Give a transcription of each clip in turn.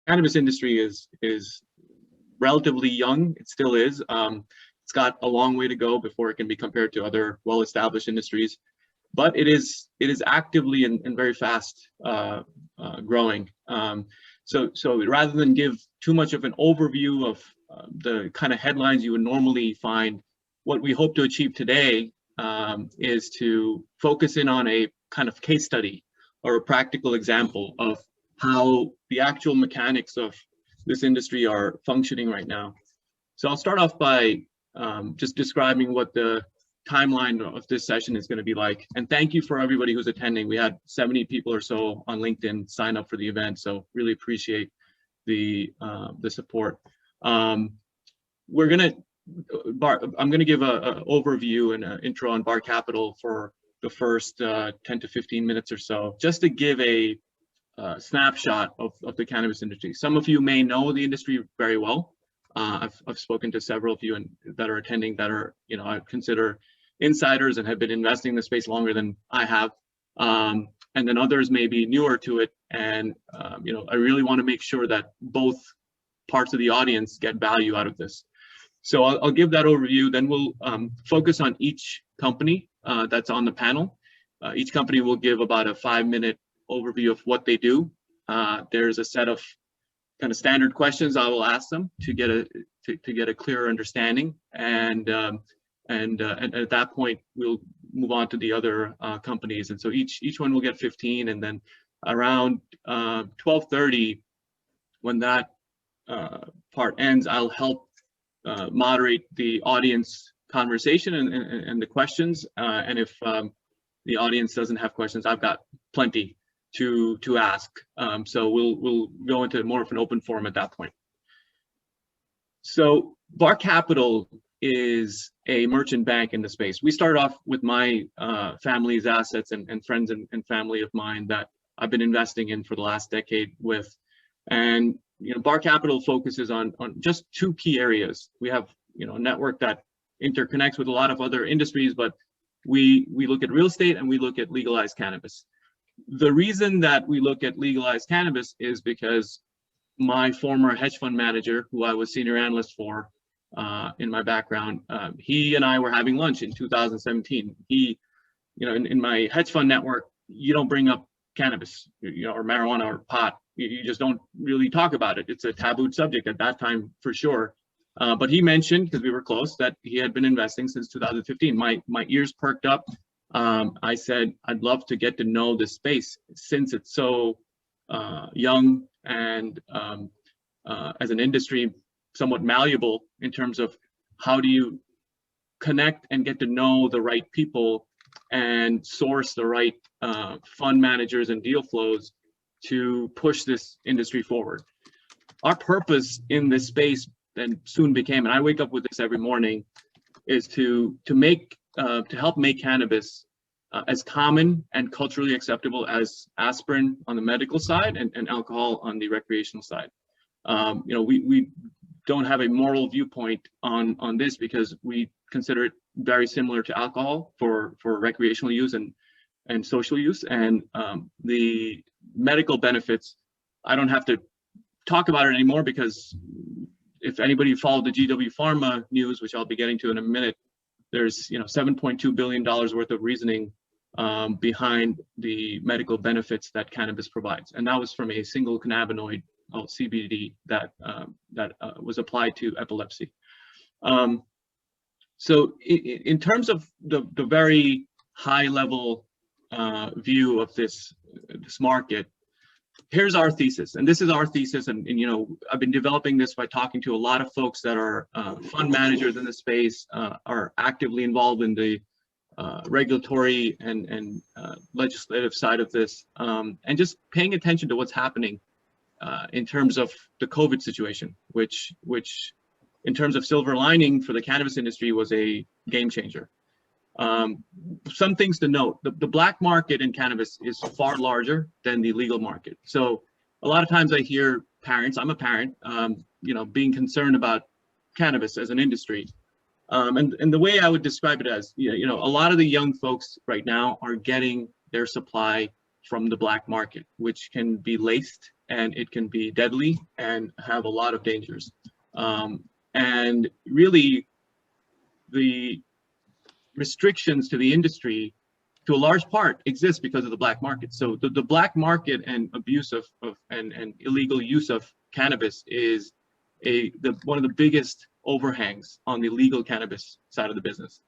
cannabis industry is relatively young. It still is. It's got a long way to go before it can be compared to other well-established industries, but it is actively and very fast growing. So rather than give too much of an overview of the kind of headlines you would normally find, what we hope to achieve today is to focus in on a kind of case study or a practical example of how the actual mechanics of this industry are functioning right now. So I'll start off by just describing what the timeline of this session is going to be like. And thank you for everybody who's attending. We had 70 people or so on LinkedIn sign up for the event, so really appreciate the support. I'm going to give an overview and an intro on Bar Capital for the first 10 to 15 minutes or so, just to give a snapshot of the cannabis industry. Some of you may know the industry very well. I've spoken to several of you that are attending that are, I consider insiders and have been investing in the space longer than I have. And then others may be newer to it. And, I really want to make sure that both parts of the audience get value out of this. So I'll give that overview, then we'll focus on each company that's on the panel. Each company will give about a 5-minute overview of what they do. There's a set of kind of standard questions I will ask them to get a clearer understanding, and at that point we'll move on to the other companies. And so each one will get 15, and then around 12:30, when that part ends, I'll help moderate the audience conversation and the questions. And if the audience doesn't have questions, I've got plenty to ask. So we'll go into more of an open forum at that point. So Bar Capital is a merchant bank in the space. We started off with my family's assets and friends and family of mine that I've been investing in for the last decade with. And Bar Capital focuses on just two key areas. We have a network that interconnects with a lot of other industries, but we look at real estate and we look at legalized cannabis. The reason that we look at legalized cannabis is because my former hedge fund manager, who I was senior analyst for in my background, he and I were having lunch in 2017. He, in my hedge fund network, you don't bring up cannabis, or marijuana or pot. You just don't really talk about it. It's a tabooed subject at that time for sure. But he mentioned, because we were close, that he had been investing since 2015. My ears perked up. I said, I'd love to get to know this space since it's so young and as an industry, somewhat malleable in terms of how do you connect and get to know the right people and source the right fund managers and deal flows to push this industry forward. Our purpose in this space, and soon became, and I wake up with this every morning, is to help make cannabis as common and culturally acceptable as aspirin on the medical side and alcohol on the recreational side. We don't have a moral viewpoint on this because we consider it very similar to alcohol for recreational use and social use. And the medical benefits, I don't have to talk about it anymore, because if anybody followed the GW Pharma news, which I'll be getting to in a minute, there's $7.2 billion worth of reasoning behind the medical benefits that cannabis provides, and that was from a single cannabinoid, CBD, that was applied to epilepsy. So in terms of the very high level view of this market, here's our thesis, and this is our thesis. And I've been developing this by talking to a lot of folks that are fund managers in the space, are actively involved in the regulatory and legislative side of this, and just paying attention to what's happening in terms of the COVID situation, which in terms of silver lining for the cannabis industry was a game changer. Some things to note: the black market in cannabis is far larger than the legal market. So a lot of times I hear parents, I'm a parent, being concerned about cannabis as an industry. And the way I would describe it as, a lot of the young folks right now are getting their supply from the black market, which can be laced and it can be deadly and have a lot of dangers. And really, the restrictions to the industry, to a large part, exist because of the black market. So the black market and abuse of and illegal use of cannabis is one of the biggest overhangs on the legal cannabis side of the business.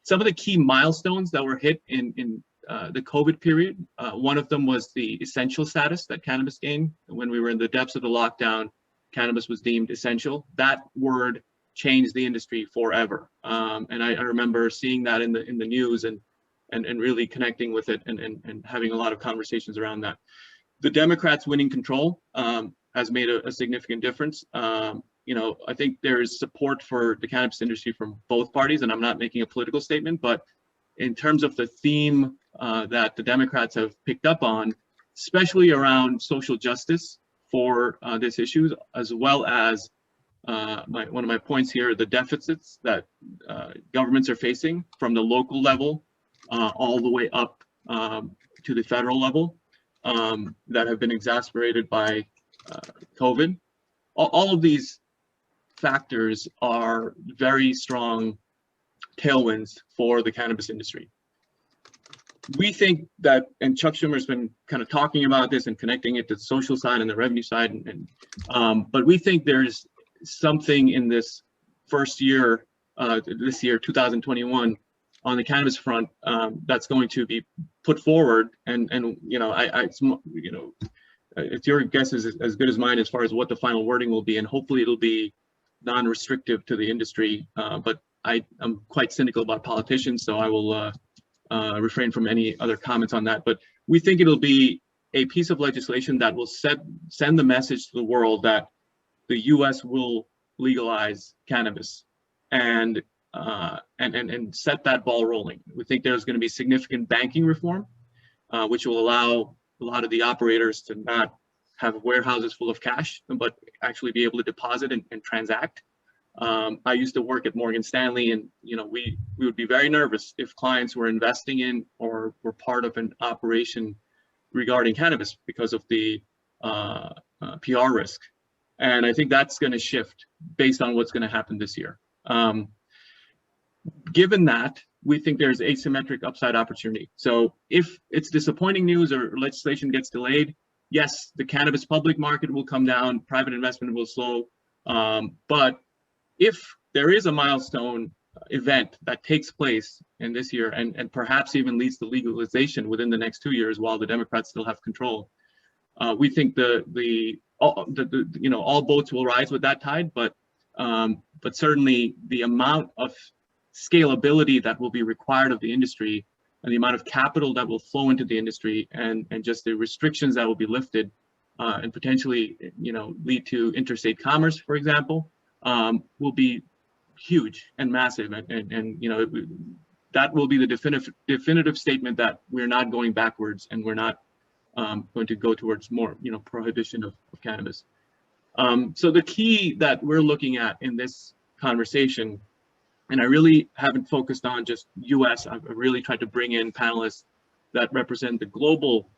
Some of the key milestones that were hit in the COVID period, one of them was the essential status that cannabis gained. When we were in the depths of the lockdown, cannabis was deemed essential. That word changed the industry forever. And I remember seeing that in the news and really connecting with it and having a lot of conversations around that. The Democrats winning control has made a significant difference. You know, I think there is support for the cannabis industry from both parties, and I'm not making a political statement, but in terms of the theme that the Democrats have picked up on, especially around social justice for this issue, as well as one of my points here, the deficits that governments are facing from the local level all the way up to the federal level that have been exacerbated by COVID. All of these factors are very strong tailwinds for the cannabis industry. We think that, and Chuck Schumer's been kind of talking about this and connecting it to the social side and the revenue side, but we think there's something in this first year, this year, 2021, on the cannabis front that's going to be put forward, and you know, it's your guess is as good as mine as far as what the final wording will be, and hopefully it'll be non-restrictive to the industry. But I'm quite cynical about politicians, so I will refrain from any other comments on that. But we think it'll be a piece of legislation that will send the message to the world that the U.S. will legalize cannabis and set that ball rolling. We think there's going to be significant banking reform, which will allow a lot of the operators to not have warehouses full of cash, but actually be able to deposit and transact. I used to work at Morgan Stanley, and you know, we would be very nervous if clients were investing in or were part of an operation regarding cannabis because of the PR risk. And I think that's going to shift based on what's going to happen this year. Given that, we think there's asymmetric upside opportunity. So if it's disappointing news or legislation gets delayed, yes, the cannabis public market will come down, private investment will slow. But if there is a milestone event that takes place in this year and perhaps even leads to legalization within the next 2 years while the Democrats still have control, we think all boats will rise with that tide, but certainly the amount of scalability that will be required of the industry and the amount of capital that will flow into the industry and just the restrictions that will be lifted and potentially, you know, lead to interstate commerce, for example, will be huge and massive. And you know, that will be the definitive statement that we're not going backwards and we're not going to go towards more, you know, prohibition of cannabis. So the key that we're looking at in this conversation, and I really haven't focused on just US, I've really tried to bring in panelists that represent the global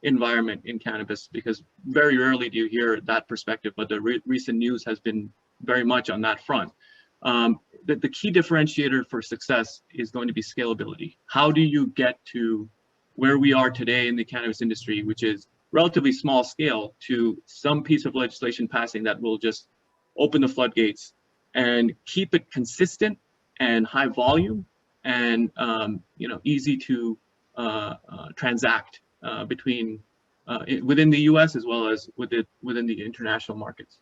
environment in cannabis, because very rarely do you hear that perspective, but the recent news has been very much on that front. The key differentiator for success is going to be scalability. How do you get to where we are today in the cannabis industry, which is relatively small scale, to some piece of legislation passing that will just open the floodgates and keep it consistent and high volume and you know, easy to transact between within the U.S. as well as within the international markets.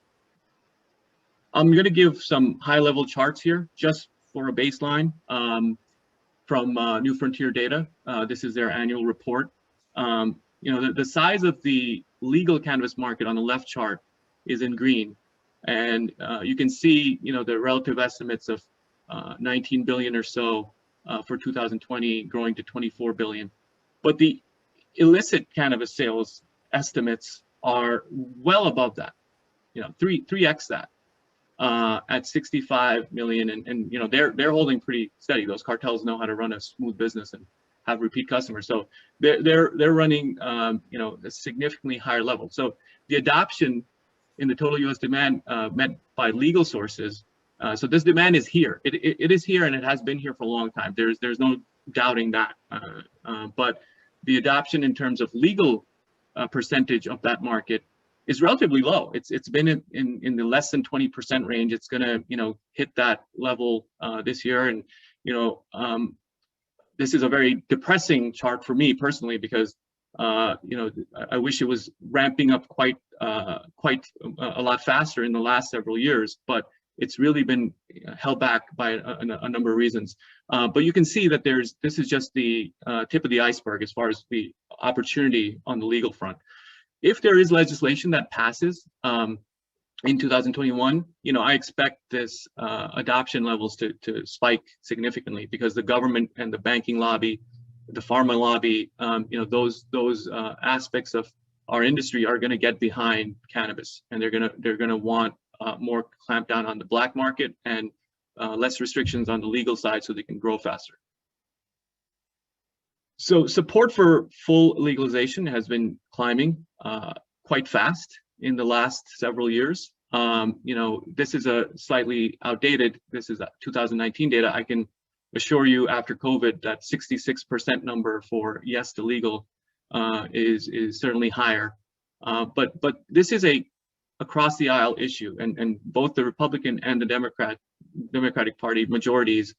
I'm going to give some high-level charts here just for a baseline from New Frontier Data. This is their annual report. You know, the size of the legal cannabis market on the left chart is in green, and you can see, you know, the relative estimates of 19 billion or so for 2020, growing to 24 billion. But the illicit cannabis sales estimates are well above that, you know, 3x that, at 65 million, and you know, they're holding pretty steady. Those cartels know how to run a smooth business, and have repeat customers. So they're running you know, a significantly higher level. So the adoption in the total U.S. demand met by legal sources. So this demand is here. It is here, and it has been here for a long time. There's no doubting that. But the adoption in terms of legal percentage of that market is relatively low. It's been in the less than 20% range. It's going to, you know, hit that level this year. And you know, this is a very depressing chart for me personally, because you know, I wish it was ramping up quite a lot faster in the last several years, but it's really been held back by a number of reasons. But you can see that this is just the tip of the iceberg as far as the opportunity on the legal front. If there is legislation that passes in 2021, you know, I expect this adoption levels to spike significantly, because the government and the banking lobby, the pharma lobby, you know, those aspects of our industry are going to get behind cannabis, and they're going to want more clampdown on the black market and less restrictions on the legal side, so they can grow faster. So support for full legalization has been climbing quite fast in the last several years. You know, this is a slightly outdated, this is 2019 data. I can assure you after COVID that 66% number for yes to legal is certainly higher. But this is a across the aisle issue, and both the Republican and the Democratic Party majorities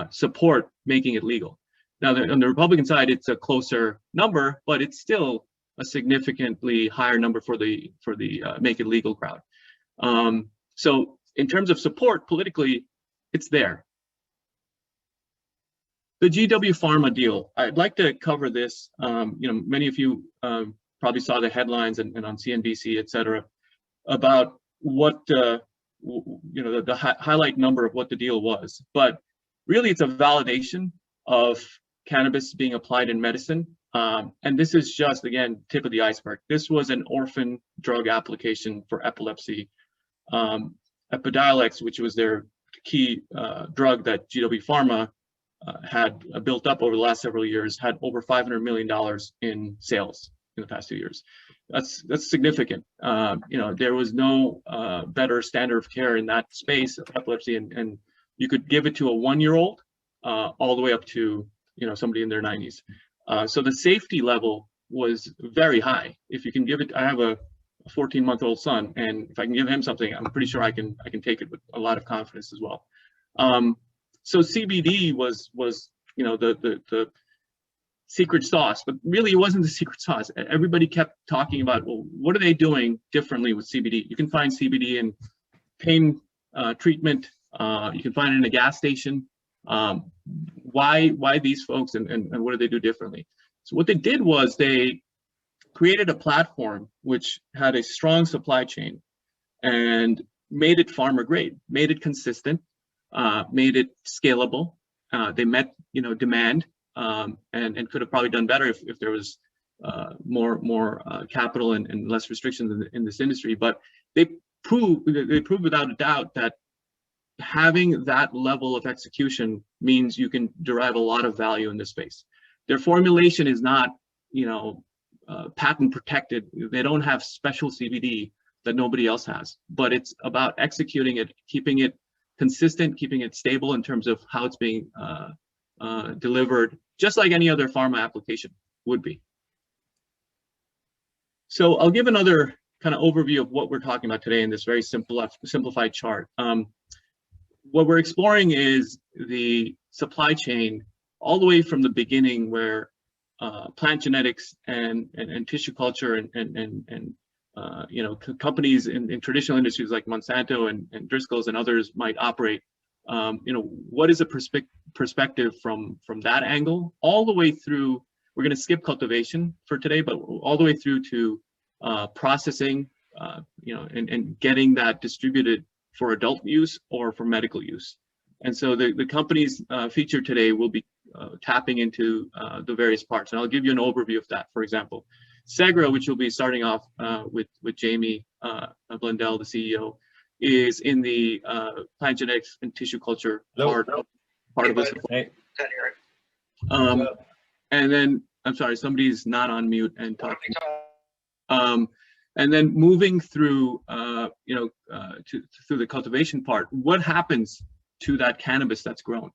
support making it legal. Now, on the Republican side, it's a closer number, but it's still a significantly higher number for the make it legal crowd. So in terms of support politically, it's there. The GW Pharma deal, I'd like to cover this. You know, many of you probably saw the headlines and on CNBC, et cetera, about what, you know, the highlight number of what the deal was. But really, it's a validation of cannabis being applied in medicine. And this is just, again, tip of the iceberg. This was an orphan drug application for epilepsy. Epidiolex, which was their key drug that GW Pharma had built up over the last several years, had over $500 million in sales in the past 2 years. That's significant. You know, there was no better standard of care in that space of epilepsy, and you could give it to a 1-year-old all the way up to, you know, somebody in their 90s. So the safety level was very high. If you can give it, I have a 14-month-old son, and if I can give him something, I'm pretty sure I can take it with a lot of confidence as well. So CBD was you know, the secret sauce, but really it wasn't the secret sauce. Everybody kept talking about, well, what are they doing differently with CBD? You can find CBD in pain treatment. You can find it in a gas station. Why these folks, and what do they do differently? So what they did was they created a platform which had a strong supply chain and made it farmer grade, made it consistent, made it scalable. They met, you know, demand, and could have probably done better if there was more capital and less restrictions in this industry. But they proved without a doubt that having that level of execution means you can derive a lot of value in this space. Their formulation is not, you know, patent protected. They don't have special CBD that nobody else has, but it's about executing it, keeping it consistent, keeping it stable in terms of how it's being delivered, just like any other pharma application would be. So I'll give another kind of overview of what we're talking about today in this very simplified chart. What we're exploring is the supply chain all the way from the beginning, where plant genetics and tissue culture and you know, companies in traditional industries like Monsanto and Driscoll's and others might operate. You know, what is a perspective from that angle all the way through? We're going to skip cultivation for today, but all the way through to processing, you know, and getting that distributed for adult use or for medical use. And so the companies featured today will be tapping into the various parts. And I'll give you an overview of that. For example, Segra, which will be starting off with Jamie Blundell, the CEO, is in the plant genetics and tissue culture part of this. Hey. And then, I'm sorry, somebody's not on mute and talking. And then moving through, through the cultivation part, what happens to that cannabis that's grown?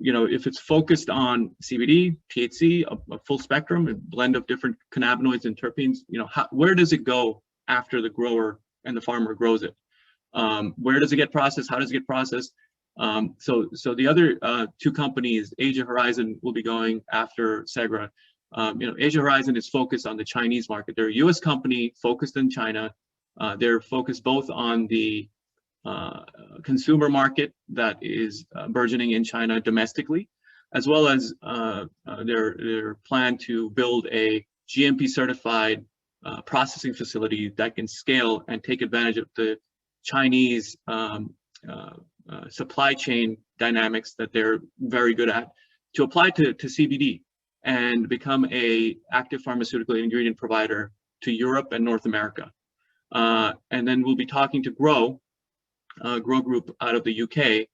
If it's focused on CBD, THC, a full spectrum, a blend of different cannabinoids and terpenes, where does it go after the grower and the farmer grows it? Where does it get processed? How does it get processed? So the other two companies, Asia Horizon will be going after Segra. Asia Horizon is focused on the Chinese market. They're a U.S. company focused in China. They're focused both on the consumer market that is burgeoning in China domestically, as well as their plan to build a GMP certified processing facility that can scale and take advantage of the Chinese supply chain dynamics that they're very good at, to apply to CBD and become a active pharmaceutical ingredient provider to Europe and North America. And then we'll be talking to Grow Group out of the UK,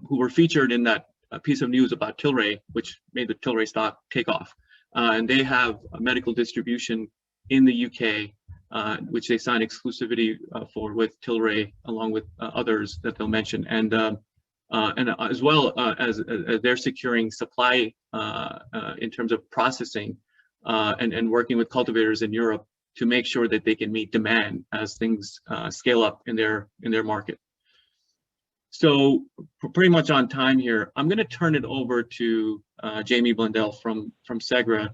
who were featured in that piece of news about Tilray, which made the Tilray stock take off. And they have a medical distribution in the UK, which they signed exclusivity for with Tilray, along with others that they'll mention. And as well as they're securing supply in terms of processing and working with cultivators in Europe to make sure that they can meet demand as things scale up in their market. So pretty much on time here, I'm going to turn it over to Jamie Blundell from Segra,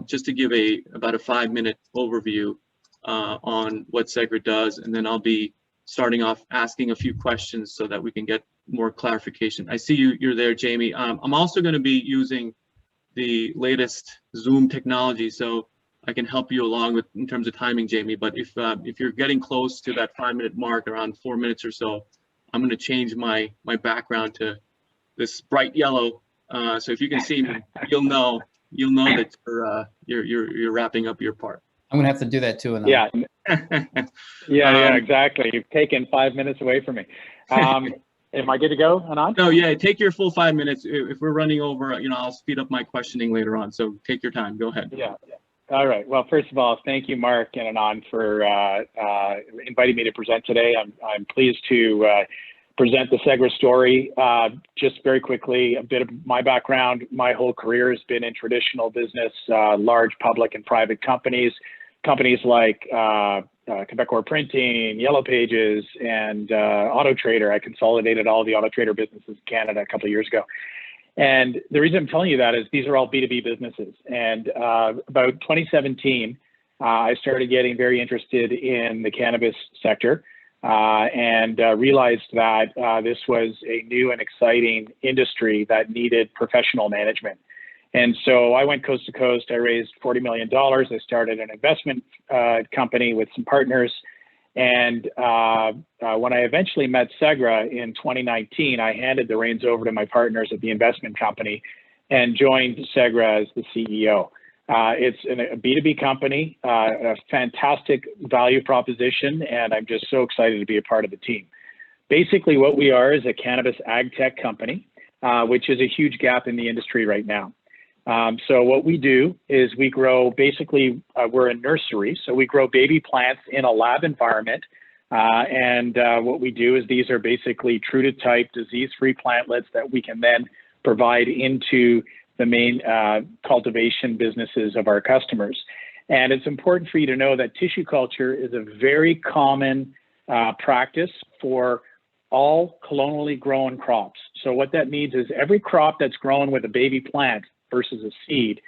just to give about a 5-minute overview on what Segra does, and then I'll be starting off asking a few questions so that we can get more clarification. I see you're there, Jamie. I'm also going to be using the latest Zoom technology, so I can help you along with in terms of timing, Jamie. But if you're getting close to that 5-minute mark, around 4 minutes or so, I'm going to change my background to this bright yellow. So if you can see me, you'll know that you're wrapping up your part. I'm going to have to do that too. Yeah. Yeah, exactly. You've taken 5 minutes away from me. Am I good to go, Anand? No, yeah, take your full 5 minutes. If we're running over, I'll speed up my questioning later on. So take your time. Go ahead. Yeah. All right. Well, first of all, thank you, Mark and Anand, for inviting me to present today. I'm pleased to present the Segra story. Just very quickly, a bit of my background. My whole career has been in traditional business, large public and private companies like Quebec Printing, Yellow Pages, and Auto Trader. I consolidated all the Auto Trader businesses in Canada a couple of years ago. And the reason I'm telling you that is these are all B2B businesses. And about 2017, I started getting very interested in the cannabis sector and realized that this was a new and exciting industry that needed professional management. And so I went coast to coast. I raised $40 million. I started an investment company with some partners. And when I eventually met Segra in 2019, I handed the reins over to my partners at the investment company and joined Segra as the CEO. It's a B2B company, a fantastic value proposition, and I'm just so excited to be a part of the team. Basically, what we are is a cannabis ag tech company, which is a huge gap in the industry right now. So what we do is we grow, basically, we're a nursery, so we grow baby plants in a lab environment. And what we do is these are basically true to type, disease-free plantlets that we can then provide into the main cultivation businesses of our customers. And it's important for you to know that tissue culture is a very common practice for all colonially grown crops. So what that means is every crop that's grown with a baby plant versus a seed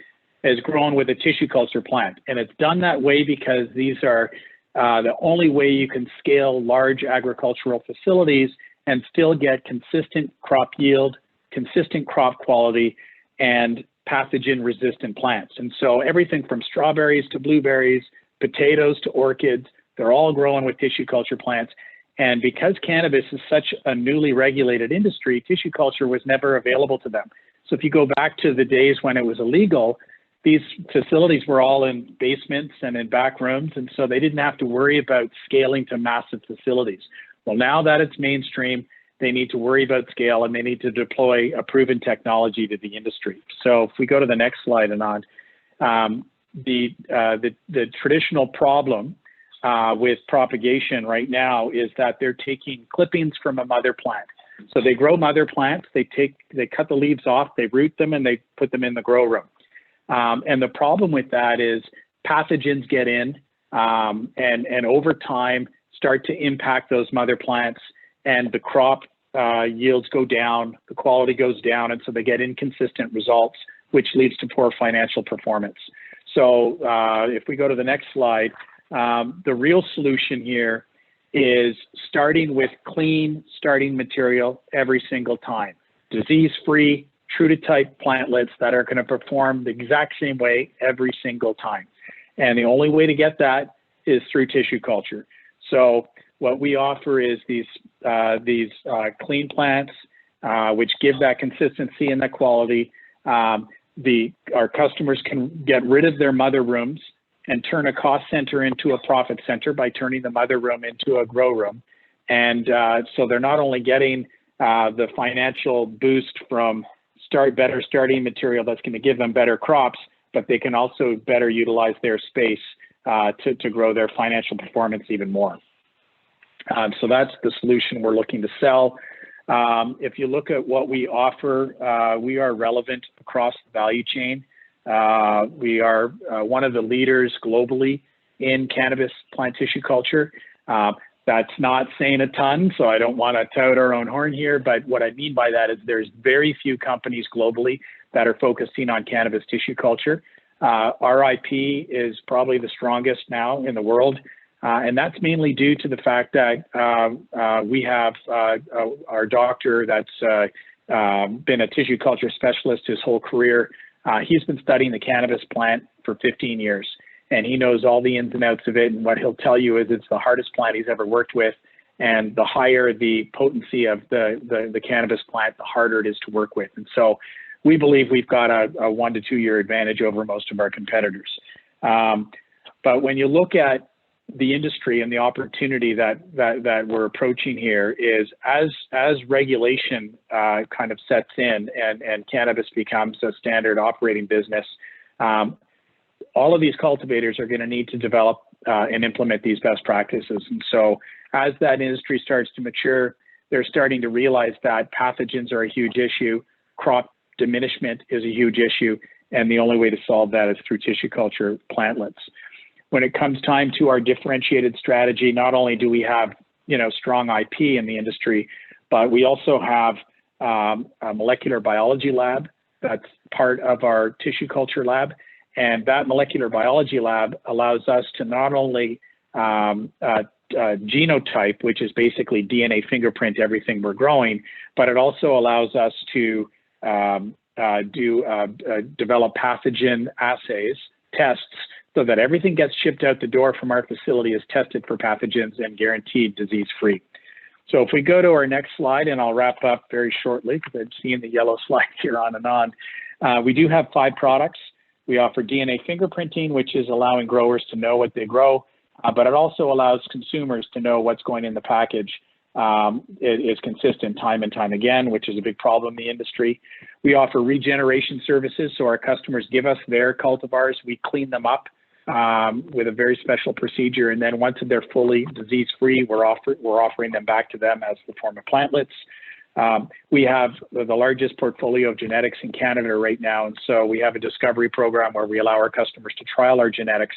is grown with a tissue culture plant. And it's done that way because these are the only way you can scale large agricultural facilities and still get consistent crop yield, consistent crop quality, and pathogen resistant plants. And so everything from strawberries to blueberries, potatoes to orchids, they're all growing with tissue culture plants. And because cannabis is such a newly regulated industry, tissue culture was never available to them. So if you go back to the days when it was illegal, these facilities were all in basements and in back rooms, and so they didn't have to worry about scaling to massive facilities. Well, now that it's mainstream, they need to worry about scale, and they need to deploy a proven technology to the industry. So if we go to the next slide, Anand, the traditional problem with propagation right now is that they're taking clippings from a mother plant. So they grow mother plants, they cut the leaves off, they root them, and they put them in the grow room. And the problem with that is pathogens get in and over time start to impact those mother plants, and the crop yields go down, the quality goes down, and so they get inconsistent results, which leads to poor financial performance. So if we go to the next slide, the real solution here is starting with clean starting material every single time. Disease-free, true to type plantlets that are going to perform the exact same way every single time. And the only way to get that is through tissue culture. So what we offer is these clean plants, which give that consistency and that quality. Our customers can get rid of their mother rooms and turn a cost center into a profit center by turning the mother room into a grow room. And so they're not only getting the financial boost from better starting material that's going to give them better crops, but they can also better utilize their space to grow their financial performance even more. So that's the solution we're looking to sell. If you look at what we offer, we are relevant across the value chain. We are one of the leaders globally in cannabis plant tissue culture. That's not saying a ton, so I don't want to tout our own horn here, but what I mean by that is there's very few companies globally that are focusing on cannabis tissue culture. Our IP is probably the strongest now in the world, and that's mainly due to the fact that we have our doctor that's been a tissue culture specialist his whole career. He's been studying the cannabis plant for 15 years, and he knows all the ins and outs of it. And what he'll tell you is it's the hardest plant he's ever worked with. And the higher the potency of the cannabis plant, the harder it is to work with. And so we believe we've got a 1 to 2 year advantage over most of our competitors. But when you look at the industry and the opportunity that we're approaching here is as regulation kind of sets in and cannabis becomes a standard operating business, all of these cultivators are going to need to develop and implement these best practices. And so as that industry starts to mature, they're starting to realize that pathogens are a huge issue, crop diminishment is a huge issue, and the only way to solve that is through tissue culture plantlets. When it comes time to our differentiated strategy, not only do we have strong IP in the industry, but we also have a molecular biology lab that's part of our tissue culture lab. And that molecular biology lab allows us to not only genotype, which is basically DNA fingerprint everything we're growing, but it also allows us to develop pathogen assays, tests, so that everything gets shipped out the door from our facility is tested for pathogens and guaranteed disease-free. So if we go to our next slide, and I'll wrap up very shortly because I've seen the yellow slides here on and on. We do have 5 products. We offer DNA fingerprinting, which is allowing growers to know what they grow, but it also allows consumers to know what's going in the package. It is consistent time and time again, which is a big problem in the industry. We offer regeneration services, so our customers give us their cultivars, we clean them up with a very special procedure, and then once they're fully disease-free, we're offering them back to them as the form of plantlets. We have the largest portfolio of genetics in Canada right now, and so we have a discovery program where we allow our customers to trial our genetics,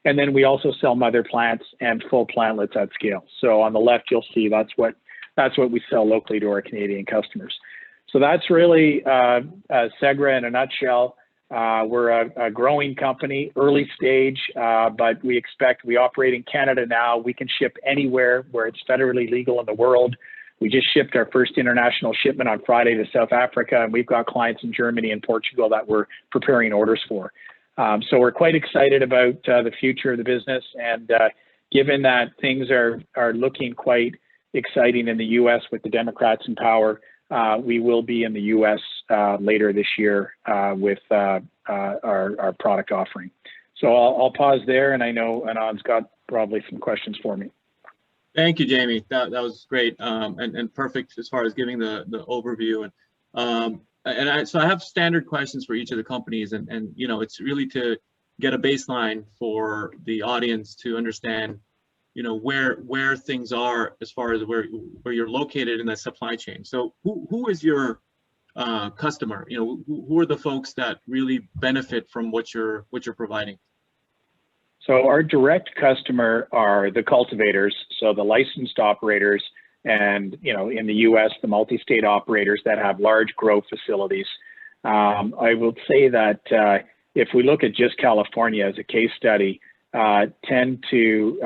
and then we also sell mother plants and full plantlets at scale. So on the left, you'll see that's what we sell locally to our Canadian customers. So that's really Segra in a nutshell. We're a growing company, early stage, but we operate in Canada now. We can ship anywhere where it's federally legal in the world. We just shipped our first international shipment on Friday to South Africa, and we've got clients in Germany and Portugal that we're preparing orders for. So we're quite excited about the future of the business, and given that things are looking quite exciting in the U.S. with the Democrats in power, we will be in the U.S. Later this year with our product offering. So I'll pause there, and I know Anand's got probably some questions for me. Thank you, Jamie. That was great, and perfect as far as giving the overview. So I have standard questions for each of the companies, and you know, it's really to get a baseline for the audience to understand, you know, where things are as far as where you're located in the supply chain. So who is your customer? You know, who are the folks that really benefit from what you're providing? So our direct customer are the cultivators, so the licensed operators, and you know, in the U.S., the multi-state operators that have large grow facilities. I will say that if we look at just California as a case study, 20 to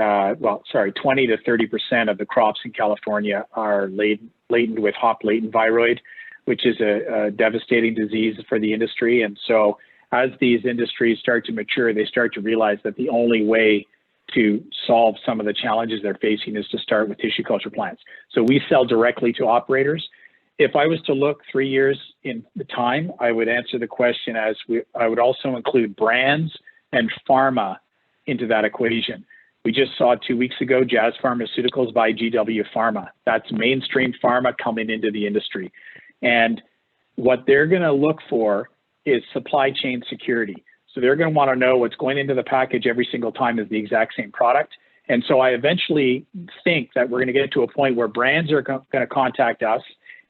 30% of the crops in California are laden with hop latent viroid, which is a devastating disease for the industry. And so as these industries start to mature, they start to realize that the only way to solve some of the challenges they're facing is to start with tissue culture plants. So we sell directly to operators. If I was to look 3 years in the time, I would answer the question as I would also include brands and pharma into that equation. We just saw 2 weeks ago, Jazz Pharmaceuticals buy GW Pharma. That's mainstream pharma coming into the industry. And what they're gonna look for is supply chain security. So they're going to want to know what's going into the package every single time is the exact same product. And so I eventually think that we're going to get to a point where brands are going to contact us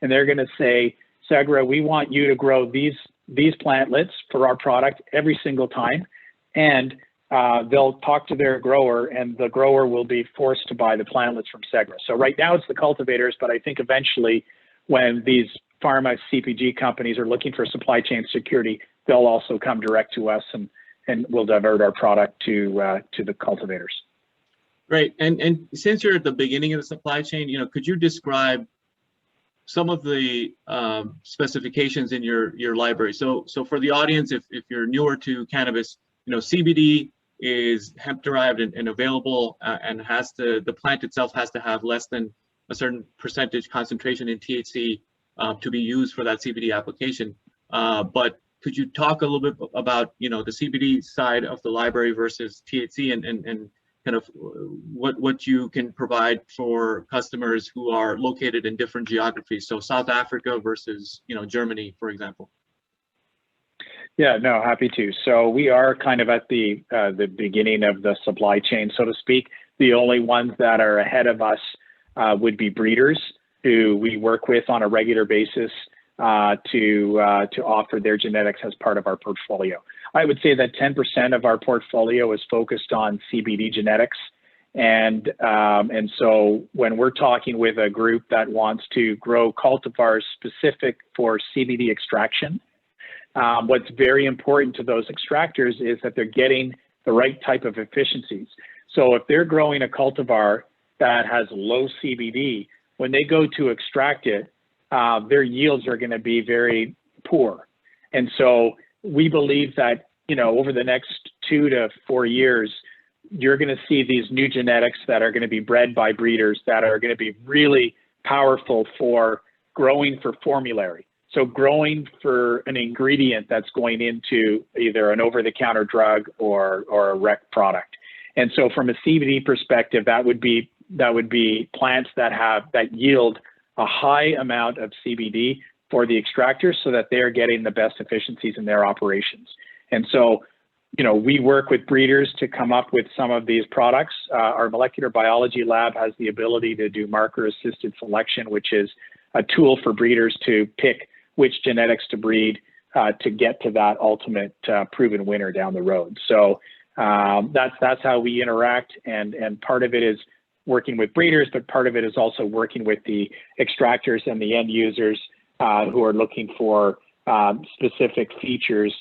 and they're going to say, Segra, we want you to grow these plantlets for our product every single time. And they'll talk to their grower and the grower will be forced to buy the plantlets from Segra. So right now it's the cultivators, but I think eventually when these pharma CPG companies are looking for supply chain security, they'll also come direct to us and we'll divert our product to the cultivators. Great. And since you're at the beginning of the supply chain, you know, could you describe some of the specifications in your library? So for the audience, if you're newer to cannabis, you know, CBD is hemp derived and available and the plant itself has to have less than a certain percentage concentration in THC to be used for that CBD application. But could you talk a little bit about, you know, the CBD side of the library versus THC and kind of what you can provide for customers who are located in different geographies? So South Africa versus, you know, Germany, for example. Yeah, no, happy to. So we are kind of at the beginning of the supply chain, so to speak. The only ones that are ahead of us would be breeders, who we work with on a regular basis to offer their genetics as part of our portfolio. I would say that 10% of our portfolio is focused on CBD genetics. And so when we're talking with a group that wants to grow cultivars specific for CBD extraction, what's very important to those extractors is that they're getting the right type of efficiencies. So if they're growing a cultivar that has low CBD, when they go to extract it, their yields are going to be very poor. And so we believe that, you know, over the next 2 to 4 years, you're going to see these new genetics that are going to be bred by breeders that are going to be really powerful for growing for formulary. So growing for an ingredient that's going into either an over-the-counter drug or a rec product. And so from a CBD perspective, that would be plants that yield a high amount of CBD for the extractors so that they're getting the best efficiencies in their operations. And so, you know, we work with breeders to come up with some of these products. Our molecular biology lab has the ability to do marker-assisted selection, which is a tool for breeders to pick which genetics to breed to get to that ultimate proven winner down the road. So that's how we interact, and part of it is working with breeders, but part of it is also working with the extractors and the end users who are looking for specific features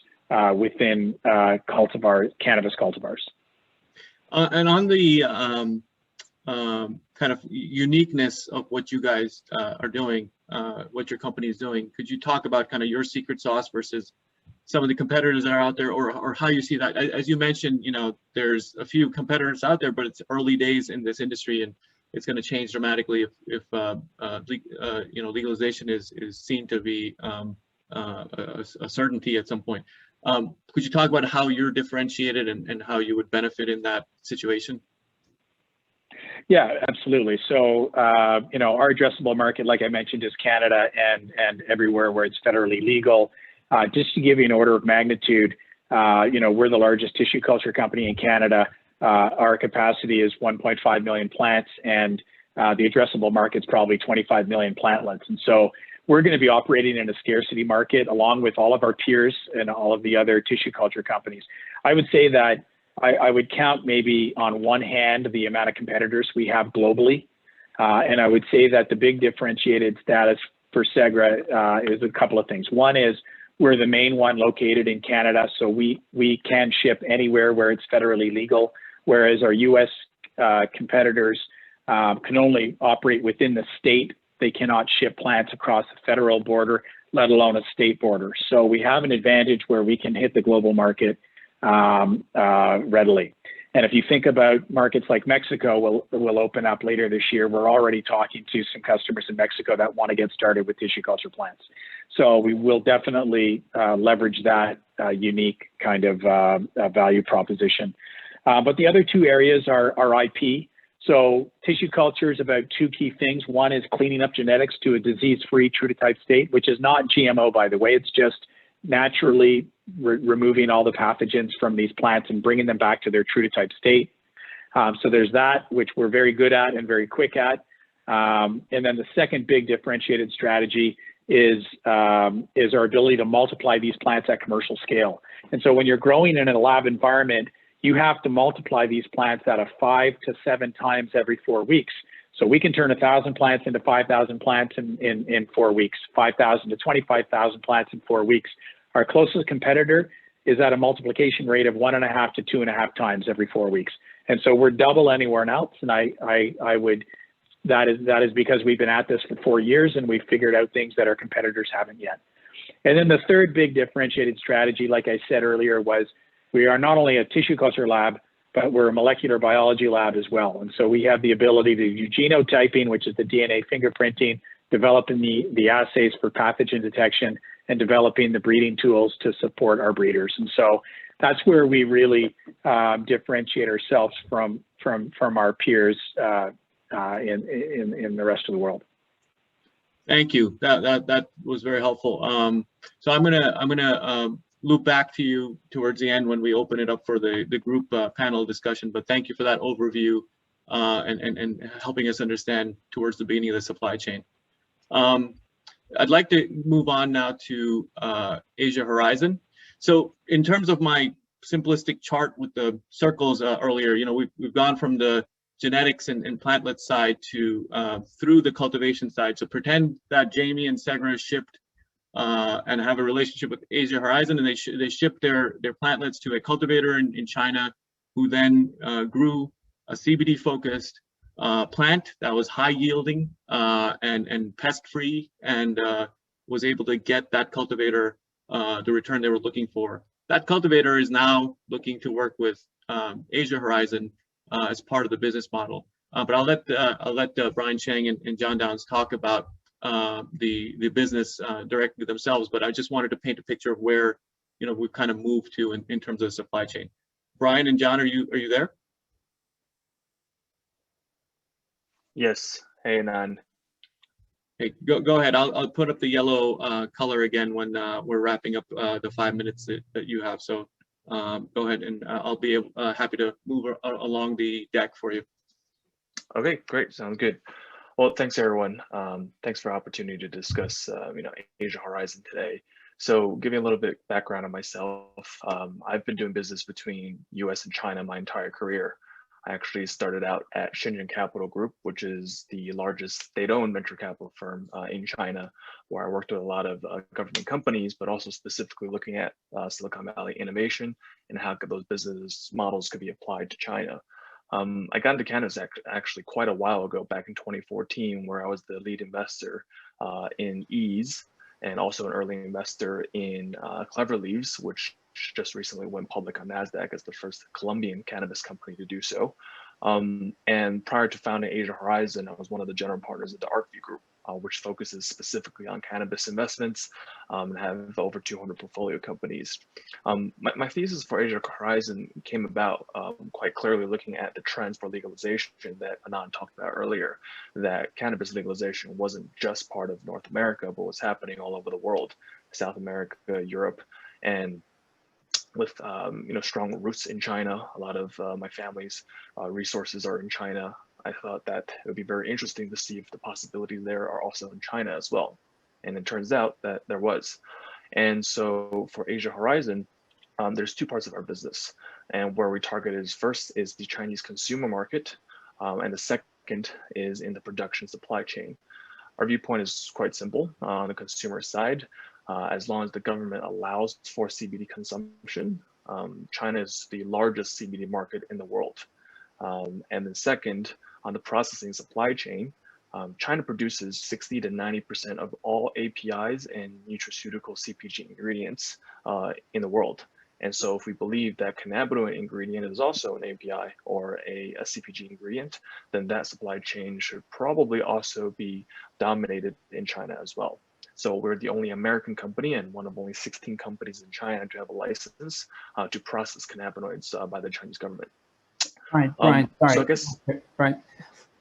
within cannabis cultivars. And on the kind of uniqueness of what you guys are doing, what your company is doing, could you talk about kind of your secret sauce versus some of the competitors that are out there, or how you see that? As you mentioned, you know, there's a few competitors out there, but it's early days in this industry, and it's going to change dramatically if you know, legalization is seen to be a certainty at some point. Could you talk about how you're differentiated and how you would benefit in that situation? Yeah, absolutely. So, you know, our addressable market, like I mentioned, is Canada and everywhere where it's federally legal. Just to give you an order of magnitude, you know, we're the largest tissue culture company in Canada. Our capacity is 1.5 million plants, and the addressable market is probably 25 million plantlets. And so we're going to be operating in a scarcity market along with all of our peers and all of the other tissue culture companies. I would say that I would count maybe on one hand the amount of competitors we have globally. And I would say that the big differentiated status for Segra is a couple of things. One is we're the main one located in Canada, so we can ship anywhere where it's federally legal, whereas our US competitors can only operate within the state. They cannot ship plants across the federal border, let alone a state border. So we have an advantage where we can hit the global market readily. And if you think about markets like Mexico will open up later this year, we're already talking to some customers in Mexico that want to get started with tissue culture plants. So we will definitely leverage that unique kind of value proposition. But the other two areas are IP. So tissue culture is about two key things. One is cleaning up genetics to a disease-free true to type state, which is not GMO, by the way. It's just naturally removing all the pathogens from these plants and bringing them back to their true to type state. So there's that, which we're very good at and very quick at. And then the second big differentiated strategy is our ability to multiply these plants at commercial scale. And so when you're growing in a lab environment, you have to multiply these plants at a 5 to 7 times every 4 weeks. So we can turn 1,000 plants into 5,000 plants in 4 weeks, 5,000 to 25,000 plants in 4 weeks. Our closest competitor is at a multiplication rate of 1.5 to 2.5 times every 4 weeks. And so we're double anywhere else. And that is because we've been at this for 4 years and we've figured out things that our competitors haven't yet. And then the third big differentiated strategy, like I said earlier, was we are not only a tissue culture lab, but we're a molecular biology lab as well. And so we have the ability to do genotyping, which is the DNA fingerprinting, developing the assays for pathogen detection, and developing the breeding tools to support our breeders. And so that's where we really differentiate ourselves from our peers in the rest of the world. Thank you. That was very helpful. So I'm gonna loop back to you towards the end when we open it up for the group panel discussion. But thank you for that overview and helping us understand towards the beginning of the supply chain. I'd like to move on now to Asia Horizon. So in terms of my simplistic chart with the circles earlier, you know, we've gone from the genetics and plantlet side to through the cultivation side. So pretend that Jamie and Segra shipped and have a relationship with Asia Horizon, and they ship their plantlets to a cultivator in China, who then grew a CBD focused plant that was high yielding and pest free, and was able to get that cultivator the return they were looking for. That cultivator is now looking to work with Asia Horizon as part of the business model. But I'll let Brian Chang and John Downs talk about the business directly themselves. But I just wanted to paint a picture of where, you know, we've kind of moved to in terms of the supply chain. Brian and John, are you there? Yes. Hey, Nan. Hey, go ahead. I'll put up the yellow color again when we're wrapping up the 5 minutes that you have. So go ahead, and I'll be happy to move along the deck for you. Okay, great. Sounds good. Well, thanks everyone. Thanks for the opportunity to discuss, you know, Asia Horizon today. So, giving a little bit background on myself, I've been doing business between U.S. and China my entire career. I actually started out at Shenzhen Capital Group, which is the largest state-owned venture capital firm in China, where I worked with a lot of government companies, but also specifically looking at Silicon Valley innovation and how those business models could be applied to China. I got into cannabis actually quite a while ago, back in 2014, where I was the lead investor in Ease, and also an early investor in Clever Leaves, which just recently went public on NASDAQ as the first Colombian cannabis company to do so. And prior to founding Asia Horizon, I was one of the general partners of the ArcView Group, which focuses specifically on cannabis investments and have over 200 portfolio companies. My thesis for Asia Horizon came about quite clearly looking at the trends for legalization that Anand talked about earlier, that cannabis legalization wasn't just part of North America, but was happening all over the world, South America, Europe, and with strong roots in China. A lot of my family's resources are in China. I thought that it would be very interesting to see if the possibilities there are also in China as well. And it turns out that there was. And so for Asia Horizon, there's two parts of our business. And where we target is first is the Chinese consumer market, and the second is in the production supply chain. Our viewpoint is quite simple. On the consumer side, as long as the government allows for CBD consumption, China is the largest CBD market in the world. And then second, on the processing supply chain, China produces 60 to 90% of all APIs and nutraceutical CPG ingredients in the world. And so if we believe that cannabinoid ingredient is also an API or a CPG ingredient, then that supply chain should probably also be dominated in China as well. So we're the only American company and one of only 16 companies in China to have a license to process cannabinoids by the Chinese government. Brian, sorry. So I guess, Brian,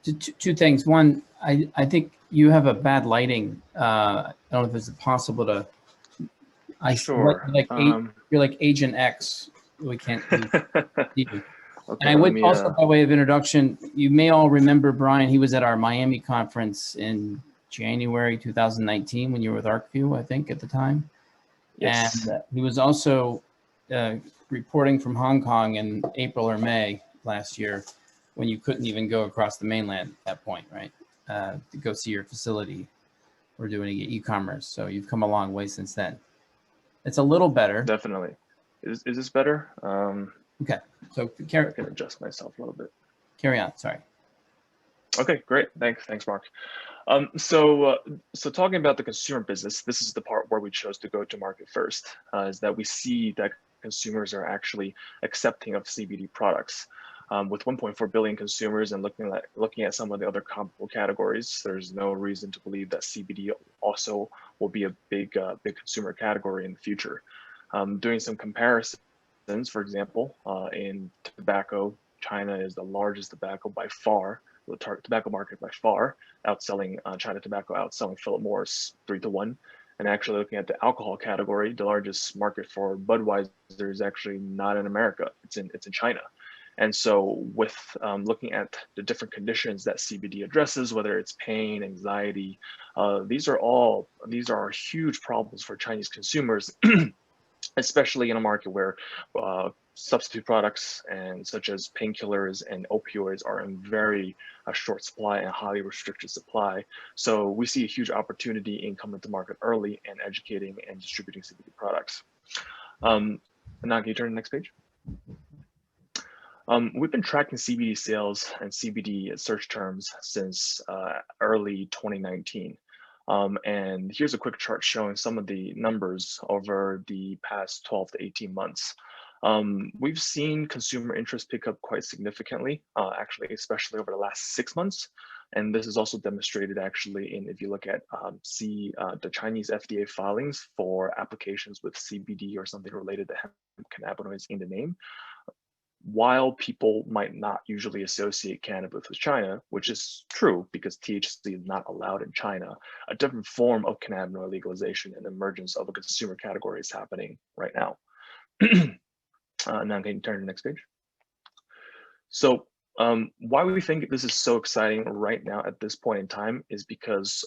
two things. One, I think you have a bad lighting. I don't know if it's possible to. Sure. You're like Agent X. We can't see you. Okay, and I would also, by way of introduction, you may all remember Brian. He was at our Miami conference in January 2019 when you were with ArcView, I think, at the time. yes. And he was also reporting from Hong Kong in April or May last year, when you couldn't even go across the mainland at that point, right? To go see your facility. We're doing e-commerce, so you've come a long way since then. It's a little better. Definitely. Is this better? Okay, so I can adjust myself a little bit. carry on. Sorry. Okay, great. Thanks, Mark. So talking about the consumer business, this is the part where we chose to go to market first, is that we see that consumers are actually accepting of CBD products. With 1.4 billion consumers and looking at some of the other comparable categories, there's no reason to believe that CBD also will be a big consumer category in the future. Doing some comparisons, for example, in tobacco, China is the largest tobacco by far, the tobacco market by far, outselling China Tobacco, outselling Philip Morris 3-1. And actually looking at the alcohol category, the largest market for Budweiser is actually not in America, it's in China. And so with looking at the different conditions that CBD addresses, whether it's pain, anxiety, these are huge problems for Chinese consumers, especially in a market where substitute products and such as painkillers and opioids are in very short supply and highly restricted supply. So we see a huge opportunity in coming to market early and educating and distributing CBD products. Now, can you turn to the next page? We've been tracking CBD sales and CBD search terms since early 2019. And here's a quick chart showing some of the numbers over the past 12 to 18 months. We've seen consumer interest pick up quite significantly, actually, especially over the last 6 months. And this is also demonstrated actually in, if you look at the Chinese FDA filings for applications with CBD or something related to hemp cannabinoids in the name. While people might not usually associate cannabis with China, which is true because THC is not allowed in China, a different form of cannabinoid legalization and emergence of a consumer category is happening right now. Now can you turn to the next page? So why we think this is so exciting right now at this point in time is because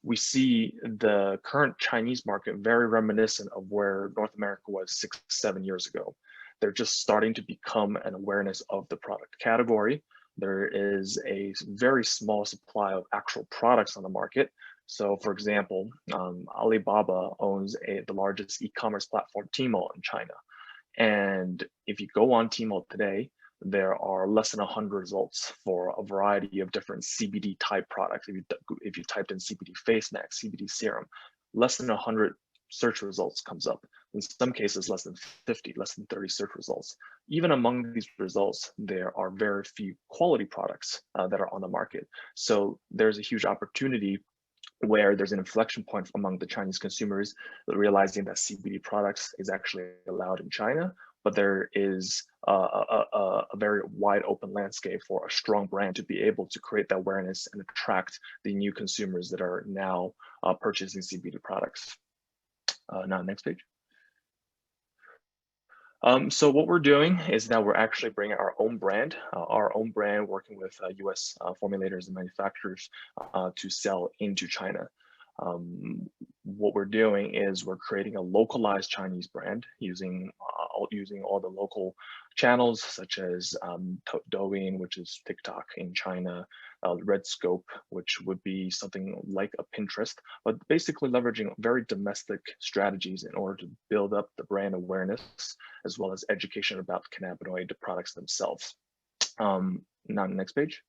we see the current Chinese market very reminiscent of where North America was 6-7 years ago. They're just starting to become an awareness of the product category. There is a very small supply of actual products on the market. So for example, Alibaba owns the largest e-commerce platform, Tmall, in China. And if you go on Tmall today, there are less than 100 results for a variety of different CBD type products. If you typed in CBD face mask, CBD serum, less than 100 search results comes up. In some cases, less than 50, less than 30 search results. Even among these results, there are very few quality products that are on the market. So there's a huge opportunity where there's an inflection point among the Chinese consumers realizing that CBD products is actually allowed in China, but there is a very wide open landscape for a strong brand to be able to create that awareness and attract the new consumers that are now purchasing CBD products. Now, next page. So what we're doing is that we're actually bringing our own brand working with US formulators and manufacturers to sell into China. What we're doing is we're creating a localized Chinese brand using all the local channels such as Douyin, which is TikTok in China, Redscope, which would be something like a Pinterest, but basically leveraging very domestic strategies in order to build up the brand awareness as well as education about cannabinoid products themselves. Now, next page.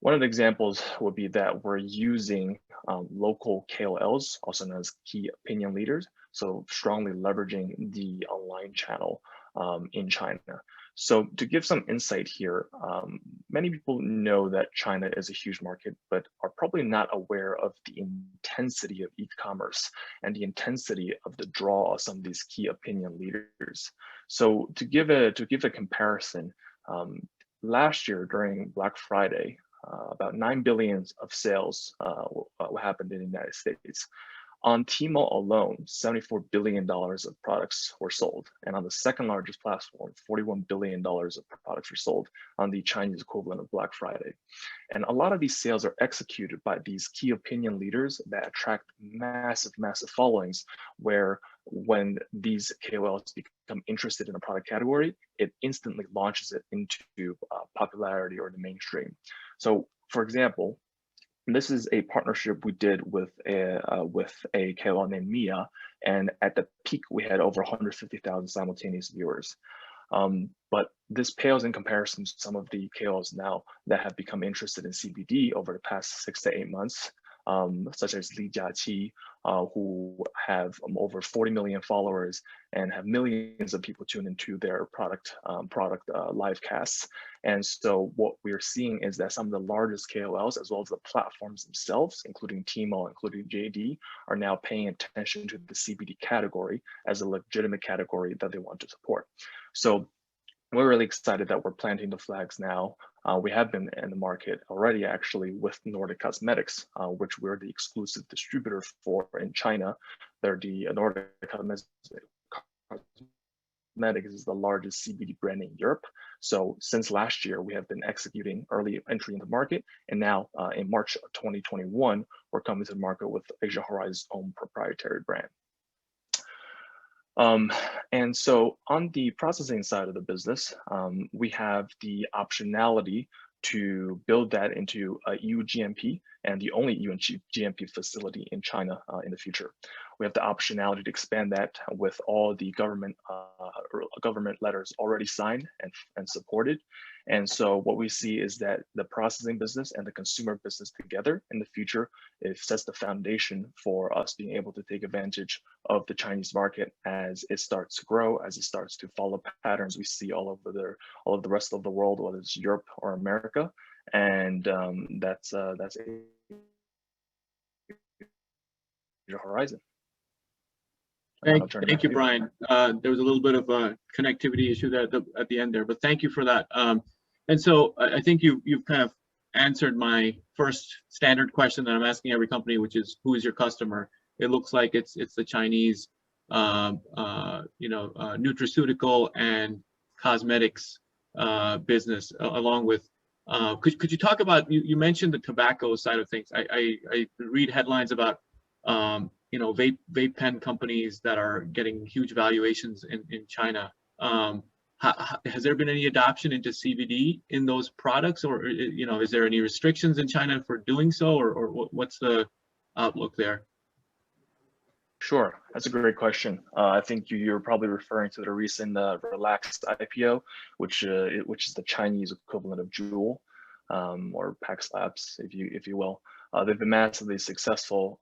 One of the examples would be that we're using local KOLs, also known as key opinion leaders, so strongly leveraging the online channel in China. So to give some insight here, many people know that China is a huge market, but are probably not aware of the intensity of e-commerce and the intensity of the draw of some of these key opinion leaders. So to give a comparison, last year during Black Friday, about 9 billion of sales happened in the United States. On Tmall alone, $74 billion of products were sold. And on the second largest platform, $41 billion of products were sold on the Chinese equivalent of Black Friday. And a lot of these sales are executed by these key opinion leaders that attract massive, massive followings, where when these KOLs become interested in a product category, it instantly launches it into popularity or the mainstream. So for example, this is a partnership we did with a KOL named Mia, and at the peak we had over 150,000 simultaneous viewers. But this pales in comparison to some of the KOLs now that have become interested in CBD over the past 6 to 8 months, such as Li Jiaqi, who have over 40 million followers and have millions of people tune into their product live casts. And so what we're seeing is that some of the largest KOLs, as well as the platforms themselves, including Tmall, including JD, are now paying attention to the CBD category as a legitimate category that they want to support. So we're really excited that we're planting the flags now. We have been in the market already, actually, with Nordic Cosmetics, which we're the exclusive distributor for in China. They're the Nordic Cosmetics is the largest CBD brand in Europe. So since last year, we have been executing early entry in the market. And now in March of 2021, we're coming to the market with Asia Horizon's own proprietary brand. And so on the processing side of the business, we have the optionality to build that into a EU GMP and the only EU GMP facility in China in the future. We have the optionality to expand that with all the government letters already signed and supported. And so what we see is that the processing business and the consumer business together in the future, it sets the foundation for us being able to take advantage of the Chinese market as it starts to grow, as it starts to follow patterns we see all over the rest of the world, whether it's Europe or America. And that's a horizon. Thank you, Brian. There was a little bit of a connectivity issue there at the end there, but thank you for that. And so I think you've kind of answered my first standard question that I'm asking every company, which is, who is your customer? It looks like it's the Chinese, nutraceutical and cosmetics business, along with. Could you talk about, you mentioned the tobacco side of things. I read headlines about vape pen companies that are getting huge valuations in China. Has there been any adoption into CBD in those products, or is there any restrictions in China for doing so, or what's the outlook there? Sure, that's a great question. I think you're probably referring to the recent Relaxed IPO, which is the Chinese equivalent of Juul, or Pax Labs, if you will. They've been massively successful.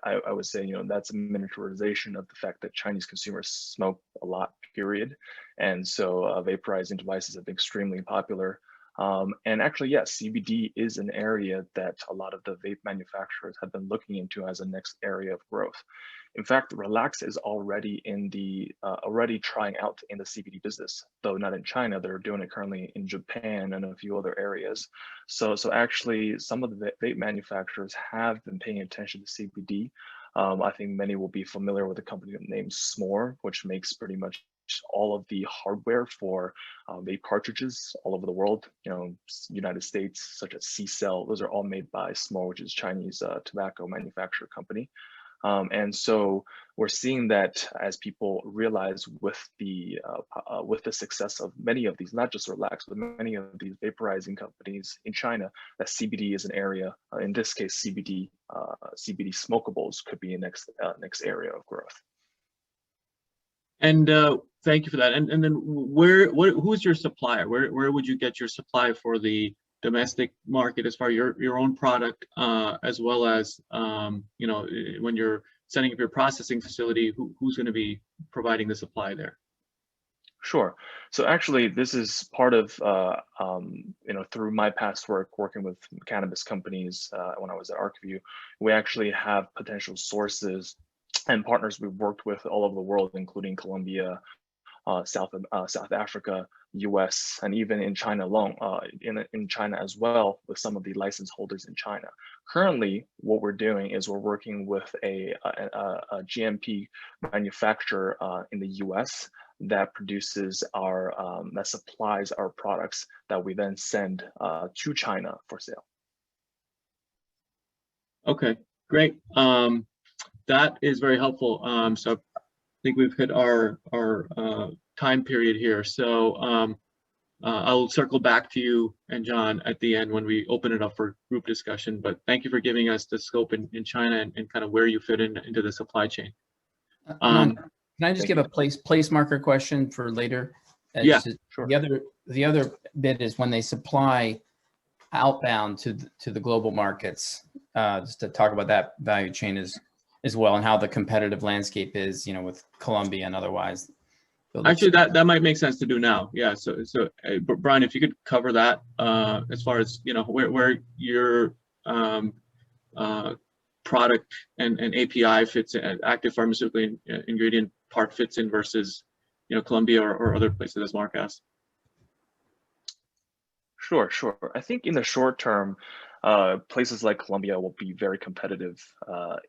I would say, that's a miniaturization of the fact that Chinese consumers smoke a lot, period. And so vaporizing devices have been extremely popular. And actually, yes, CBD is an area that a lot of the vape manufacturers have been looking into as a next area of growth. In fact, Relax is already in the already trying out in the CBD business, though not in China. They're doing it currently in Japan and a few other areas. So actually, some of the vape manufacturers have been paying attention to CBD. I think many will be familiar with a company named S'more, which makes pretty much all of the hardware for vape cartridges all over the world. You know, United States, such as C-Cell, those are all made by S'more, which is Chinese tobacco manufacturer company. And so we're seeing that as people realize with the success of many of these, not just Relax, but many of these vaporizing companies in China, that CBD is an area. In this case, CBD smokables could be a next area of growth. And thank you for that. And then who's your supplier? Where would you get your supply for the domestic market as far as your own product, as well as you know, when you're setting up your processing facility, who's going to be providing the supply there? Sure. So actually, this is part of you know, through my past work working with cannabis companies when I was at ArcView, we actually have potential sources and partners we've worked with all over the world, including Colombia, South Africa, US, and even in China alone, in China as well, with some of the license holders in China. Currently, what we're doing is we're working with a GMP manufacturer in the US that produces that supplies our products that we then send to China for sale. Okay, great. That is very helpful. So I think we've hit our time period here. So I'll circle back to you and John at the end when we open it up for group discussion. But thank you for giving us the scope in China and kind of where you fit into the supply chain. Can I just give a place marker question for later? Yeah, sure. The other bit is when they supply outbound to the global markets, just to talk about that value chain as well, and how the competitive landscape is, you know, with Colombia and otherwise. Actually, that might make sense to do now. Yeah. So Brian, if you could cover that as far as, you know, where your product and API fits in, active pharmaceutical ingredient part fits in versus, you know, Colombia or other places, as Mark asked. Sure. I think in the short term, places like Colombia will be very competitive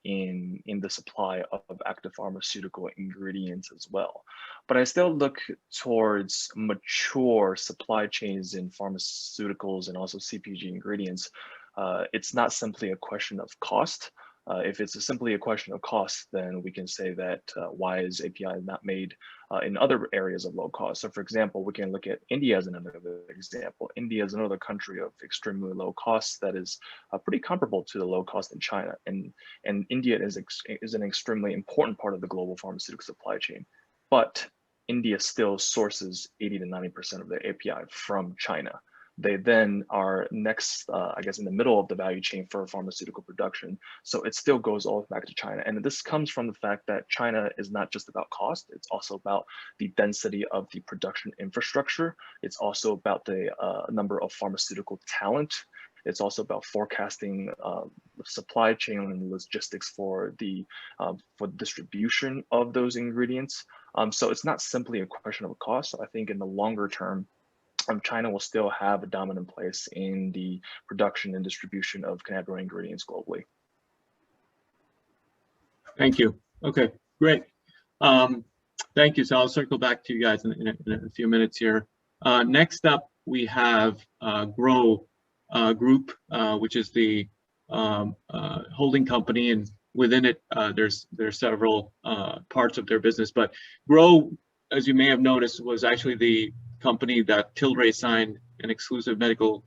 in the supply of active pharmaceutical ingredients as well. But I still look towards mature supply chains in pharmaceuticals and also CPG ingredients. It's not simply a question of cost. If it's simply a question of cost, then we can say that why is API not made in other areas of low cost? So for example, we can look at India as another example. India is another country of extremely low cost that is pretty comparable to the low cost in China. And India is an extremely important part of the global pharmaceutical supply chain. But India still sources 80 to 90% of their API from China. They then are next, I guess, in the middle of the value chain for pharmaceutical production. So it still goes all back to China. And this comes from the fact that China is not just about cost, it's also about the density of the production infrastructure. It's also about the number of pharmaceutical talent. It's also about forecasting the supply chain and logistics for the distribution of those ingredients. So it's not simply a question of cost. I think in the longer term, China will still have a dominant place in the production and distribution of cannabinoid ingredients globally. Thank you. Okay, great. Thank you. So I'll circle back to you guys in a few minutes here. Next up, we have Grow Group, which is the holding company, and within it, there's several parts of their business. But Grow, as you may have noticed, was actually the company that Tilray signed an exclusive medical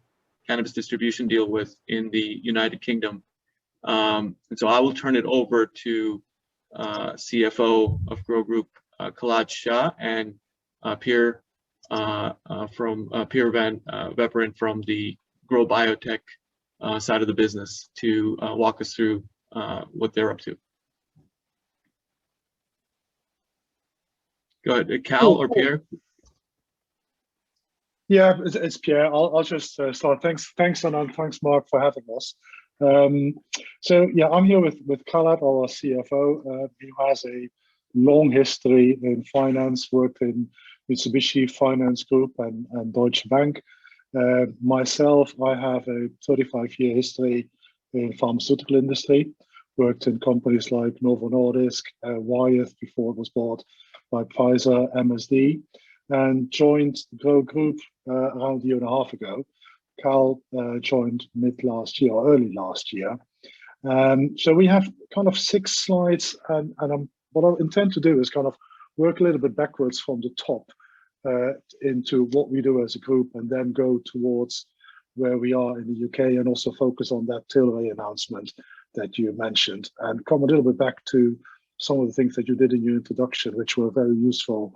cannabis distribution deal with in the United Kingdom. And so I will turn it over to CFO of Grow Group, Kalaj Shah, and Pierre Van Veperin from the Grow Biotech side of the business to walk us through what they're up to. Go ahead, Cal or Pierre. Yeah, it's Pierre. I'll just start. Thanks, Anand. Thanks, Mark, for having us. So yeah, I'm here with Khaled, our CFO, who has a long history in finance, worked in Mitsubishi Finance Group and Deutsche Bank. Myself, I have a 35-year history in pharmaceutical industry, worked in companies like Novo Nordisk, Wyeth before it was bought by Pfizer, MSD, and joined the Grow Group around a year and a half ago. Cal joined mid last year, or early last year. So we have kind of 6 slides, and what I intend to do is kind of work a little bit backwards from the top into what we do as a group, and then go towards where we are in the UK, and also focus on that Tilray announcement that you mentioned, and come a little bit back to some of the things that you did in your introduction, which were very useful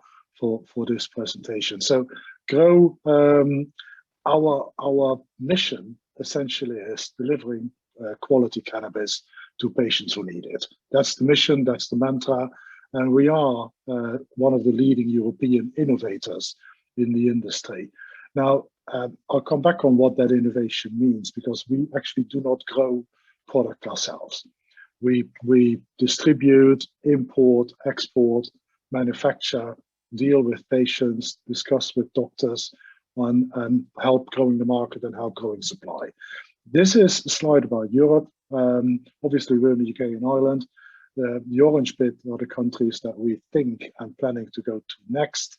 for this presentation. So Grow, our mission essentially is delivering quality cannabis to patients who need it. That's the mission, that's the mantra, and we are one of the leading European innovators in the industry. Now, I'll come back on what that innovation means, because we actually do not grow product ourselves. We distribute, import, export, manufacture, deal with patients, discuss with doctors, and help growing the market and help growing supply. This is a slide about Europe. Obviously, we're in the UK and Ireland. The orange bit are the countries that we think and planning to go to next.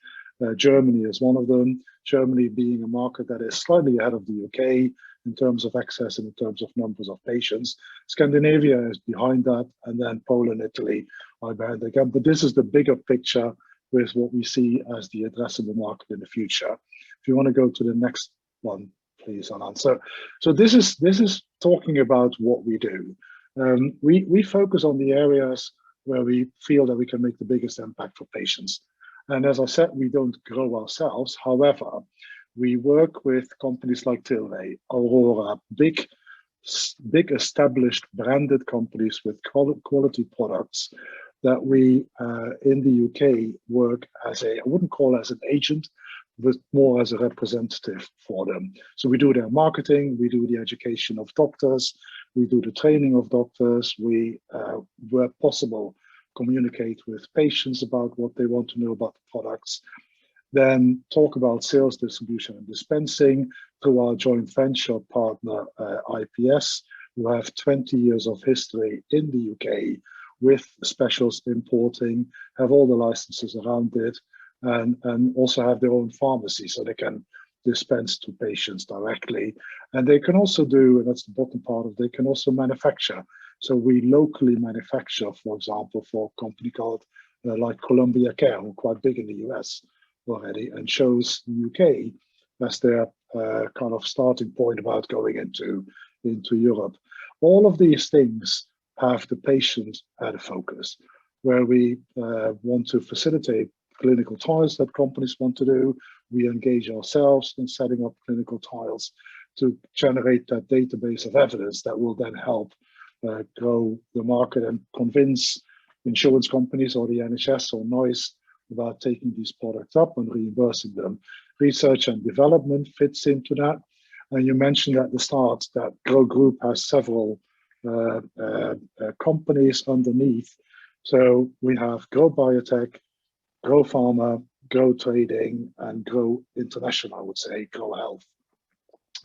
Germany is one of them. Germany being a market that is slightly ahead of the UK in terms of access and in terms of numbers of patients. Scandinavia is behind that, and then Poland, Italy are behind again. But this is the bigger picture with what we see as the addressable market in the future. If you want to go to the next one, please, Anand. So this is talking about what we do. We focus on the areas where we feel that we can make the biggest impact for patients. And as I said, we don't grow ourselves. However, we work with companies like Tilray, Aurora, big established branded companies with quality products that we in the UK work as I wouldn't call as an agent, but more as a representative for them. So we do their marketing, we do the education of doctors, we do the training of doctors, we, where possible, communicate with patients about what they want to know about the products, then talk about sales, distribution, and dispensing through our joint venture partner, IPS, who have 20 years of history in the UK with specials importing, have all the licenses around it, and also have their own pharmacy, so they can dispense to patients directly. And they can also do, and that's the bottom part of, they can also manufacture. So we locally manufacture, for example, for a company called like Columbia Care, who are quite big in the US already, and chose the UK as their kind of starting point about going into Europe. All of these things have the patient at a focus, where we want to facilitate clinical trials that companies want to do. We engage ourselves in setting up clinical trials to generate that database of evidence that will then help grow the market and convince insurance companies or the NHS or NICE about taking these products up and reimbursing them. Research and development fits into that. And you mentioned at the start that Grow Group has several companies underneath. So we have Grow Biotech, Grow Pharma, Grow Trading, and Grow International, I would say, Grow Health.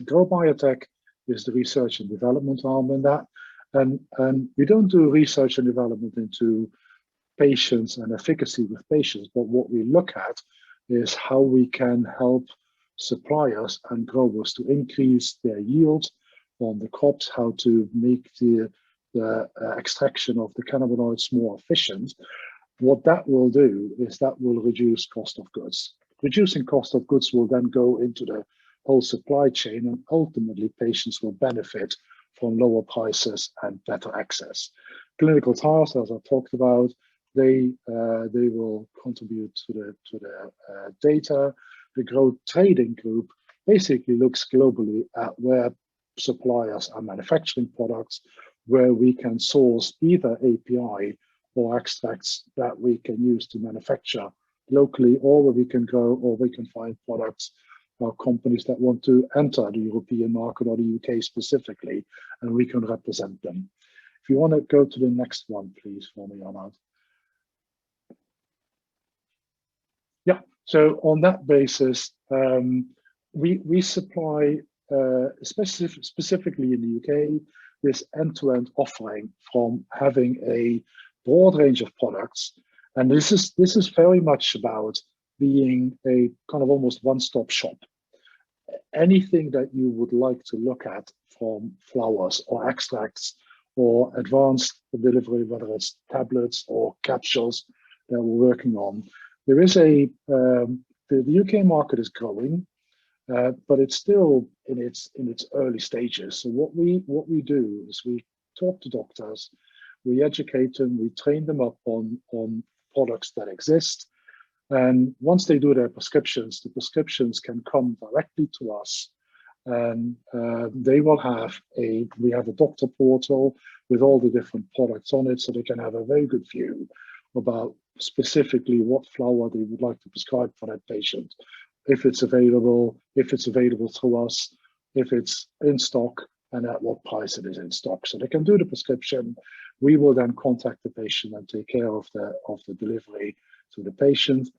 Grow Biotech is the research and development arm in that. And we don't do research and development into patients and efficacy with patients, but what we look at is how we can help suppliers and growers to increase their yield on the crops, how to make the extraction of the cannabinoids more efficient. What that will do is that will reduce cost of goods. Reducing cost of goods will then go into the whole supply chain, and ultimately patients will benefit from lower prices and better access. Clinical trials, as I talked about, they will contribute to the data. The Grow Trading Group basically looks globally at where suppliers are manufacturing products, where we can source either API or extracts that we can use to manufacture locally, or where we can grow, or we can find products are companies that want to enter the European market or the UK specifically, and we can represent them. If you want to go to the next one, please, for me, Arnold. Yeah, so on that basis, we supply, specifically in the UK, this end-to-end offering from having a broad range of products. And this is very much about being a kind of almost one-stop shop. Anything that you would like to look at from flowers or extracts or advanced delivery, whether it's tablets or capsules that we're working on. There is the UK market is growing, but it's still in its early stages. So what we do is we talk to doctors, we educate them, we train them up on products that exist. And once they do their prescriptions, the prescriptions can come directly to us. And they will we have a doctor portal with all the different products on it, so they can have a very good view about specifically what flower they would like to prescribe for that patient. If it's available through us, if it's in stock, and at what price it is in stock. So they can do the prescription. We will then contact the patient and take care of the delivery to the patient.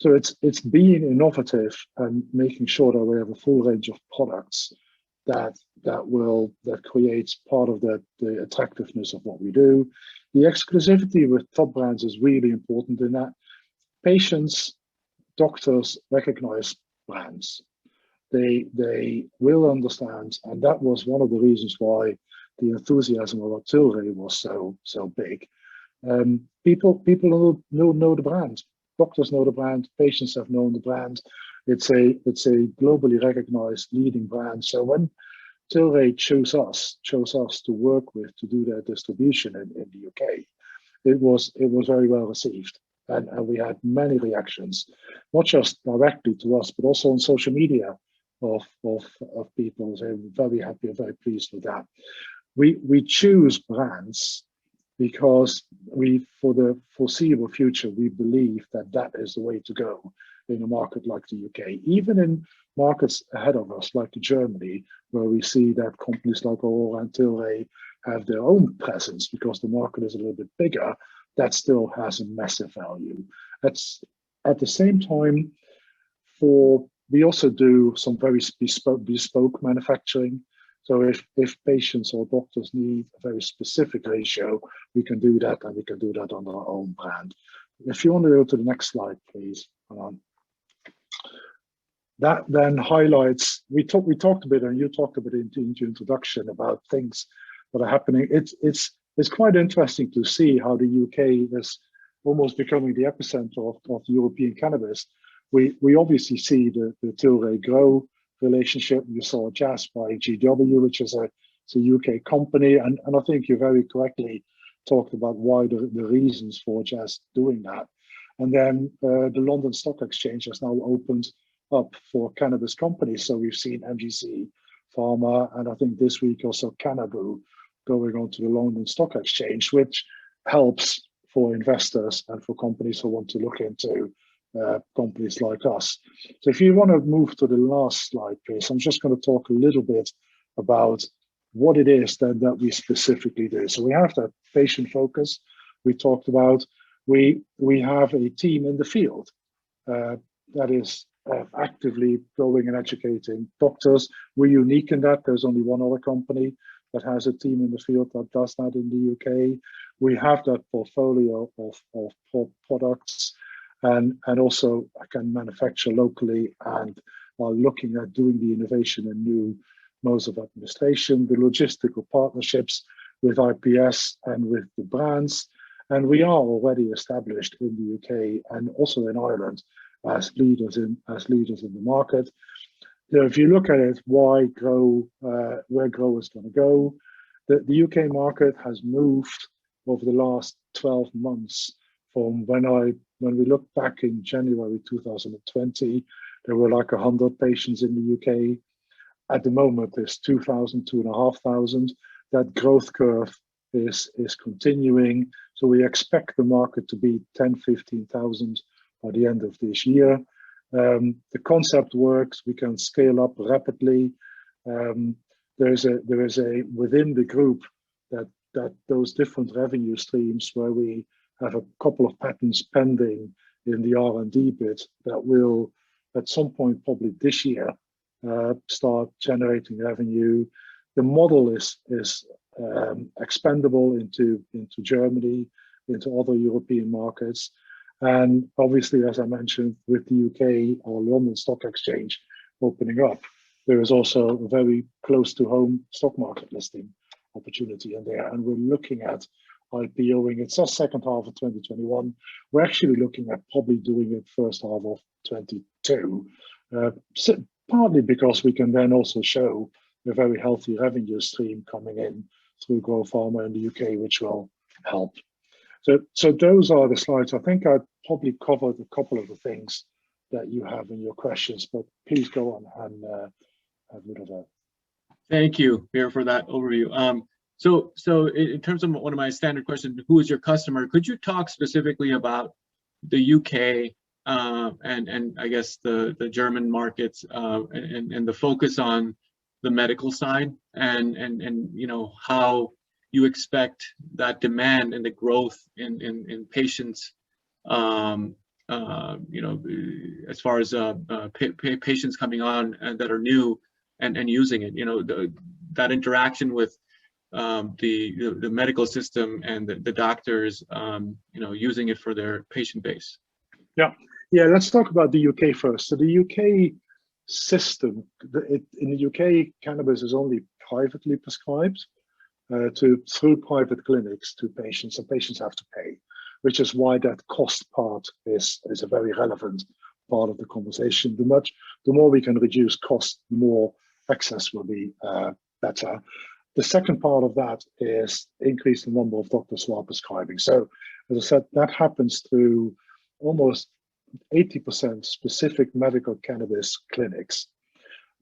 So it's being innovative and making sure that we have a full range of products that creates part of the attractiveness of what we do. The exclusivity with top brands is really important in that patients, doctors recognize brands. They will understand, and that was one of the reasons why the enthusiasm about Tilray was so big. People know the brand. Doctors know the brand. Patients have known the brand. It's a globally recognized leading brand. So when Tilray chose us to work with to do their distribution in the UK, it was very well received. And we had many reactions, not just directly to us, but also on social media of people saying very happy and very pleased with that. We choose brands because for the foreseeable future, we believe that is the way to go in a market like the UK. Even in markets ahead of us, like Germany, where we see that companies like Aurora and Tilray have their own presence because the market is a little bit bigger, that still has a massive value. That's at the same time, we also do some very bespoke manufacturing. So if patients or doctors need a very specific ratio, we can do that, and we can do that on our own brand. If you want to go to the next slide, please. That then highlights, we talked a bit, and you talked a bit in your introduction about things that are happening. It's quite interesting to see how the UK is almost becoming the epicenter of European cannabis. We obviously see the Tilray Grow relationship. You saw Jazz by GW, which is a UK company, and I think you very correctly talked about why the reasons for Jazz doing that. And then the London Stock Exchange has now opened up for cannabis companies. So we've seen MGC, Pharma, and I think this week also Cannabis going on to the London Stock Exchange, which helps for investors and for companies who want to look into companies like us. So if you want to move to the last slide, please, I'm just going to talk a little bit about what it is that we specifically do. So we have that patient focus we talked about. We have a team in the field that is actively going and educating doctors. We're unique in that there's only one other company that has a team in the field that does that in the UK. We have that portfolio of products, and also I can manufacture locally, and are looking at doing the innovation and new modes of administration, the logistical partnerships with IPS and with the brands. And we are already established in the UK and also in Ireland as leaders in the market. So if you look at it, why grow, where grow is going to go, the UK market has moved over the last 12 months from when we look back in January 2020, there were like 100 patients in the UK. At the moment, there's 2,000, 2,500. That growth curve is continuing. So we expect the market to be 10, 15,000 by the end of this year. The concept works. We can scale up rapidly. There is a within the group that those different revenue streams where we have a couple of patents pending in the R&D bit that will at some point probably this year start generating revenue. The model is expandable into Germany, into other European markets. And obviously, as I mentioned, with the UK or London Stock Exchange opening up, there is also a very close to home stock market listing opportunity in there. And we're looking at IPOing. It says second half of 2021. We're actually looking at probably doing it first half of 22, partly because we can then also show a very healthy revenue stream coming in through Grow Pharma in the UK, which will help. So those are the slides. I think I probably covered a couple of the things that you have in your questions, but please go on and have a bit of that. Thank you, Pierre, for that overview. So in terms of one of my standard questions, who is your customer? Could you talk specifically about the UK and I guess the German markets and the focus on the medical side and you know how you expect that demand and the growth in patients, you know, as far as patients coming on and that are new and using it, you know, that interaction with the medical system and the doctors, you know, using it for their patient base. Yeah. Let's talk about the UK first. So the UK system, in the UK, cannabis is only privately prescribed through private clinics to patients, and patients have to pay, which is why that cost part is a very relevant part of the conversation. The more we can reduce cost, the more access will be better. The second part of that is increase the number of doctors who are prescribing. So, as I said, that happens through almost 80% specific medical cannabis clinics.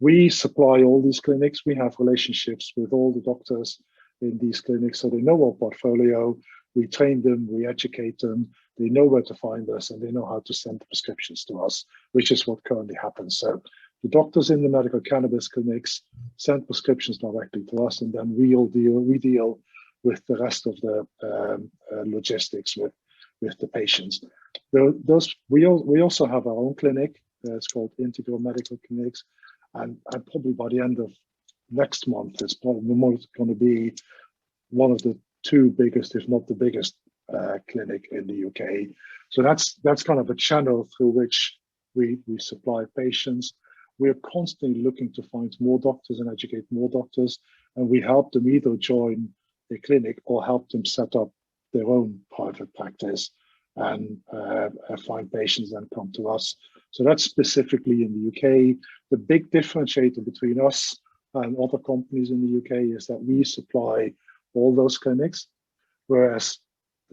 We supply all these clinics. We have relationships with all the doctors in these clinics, so they know our portfolio. We train them, we educate them, they know where to find us, and they know how to send the prescriptions to us, which is what currently happens. So the doctors in the medical cannabis clinics send prescriptions directly to us, and then we deal with the rest of the logistics with the patients. We also have our own clinic. It's called Integral Medical Clinics, and probably by the end of next month, it's probably going to be one of the two biggest, if not the biggest, clinic in the UK. So that's kind of a channel through which we supply patients. We are constantly looking to find more doctors and educate more doctors, and we help them either join a clinic or help them set up their own private practice and find patients and come to us. So that's specifically in the UK. The big differentiator between us and other companies in the UK is that we supply all those clinics, whereas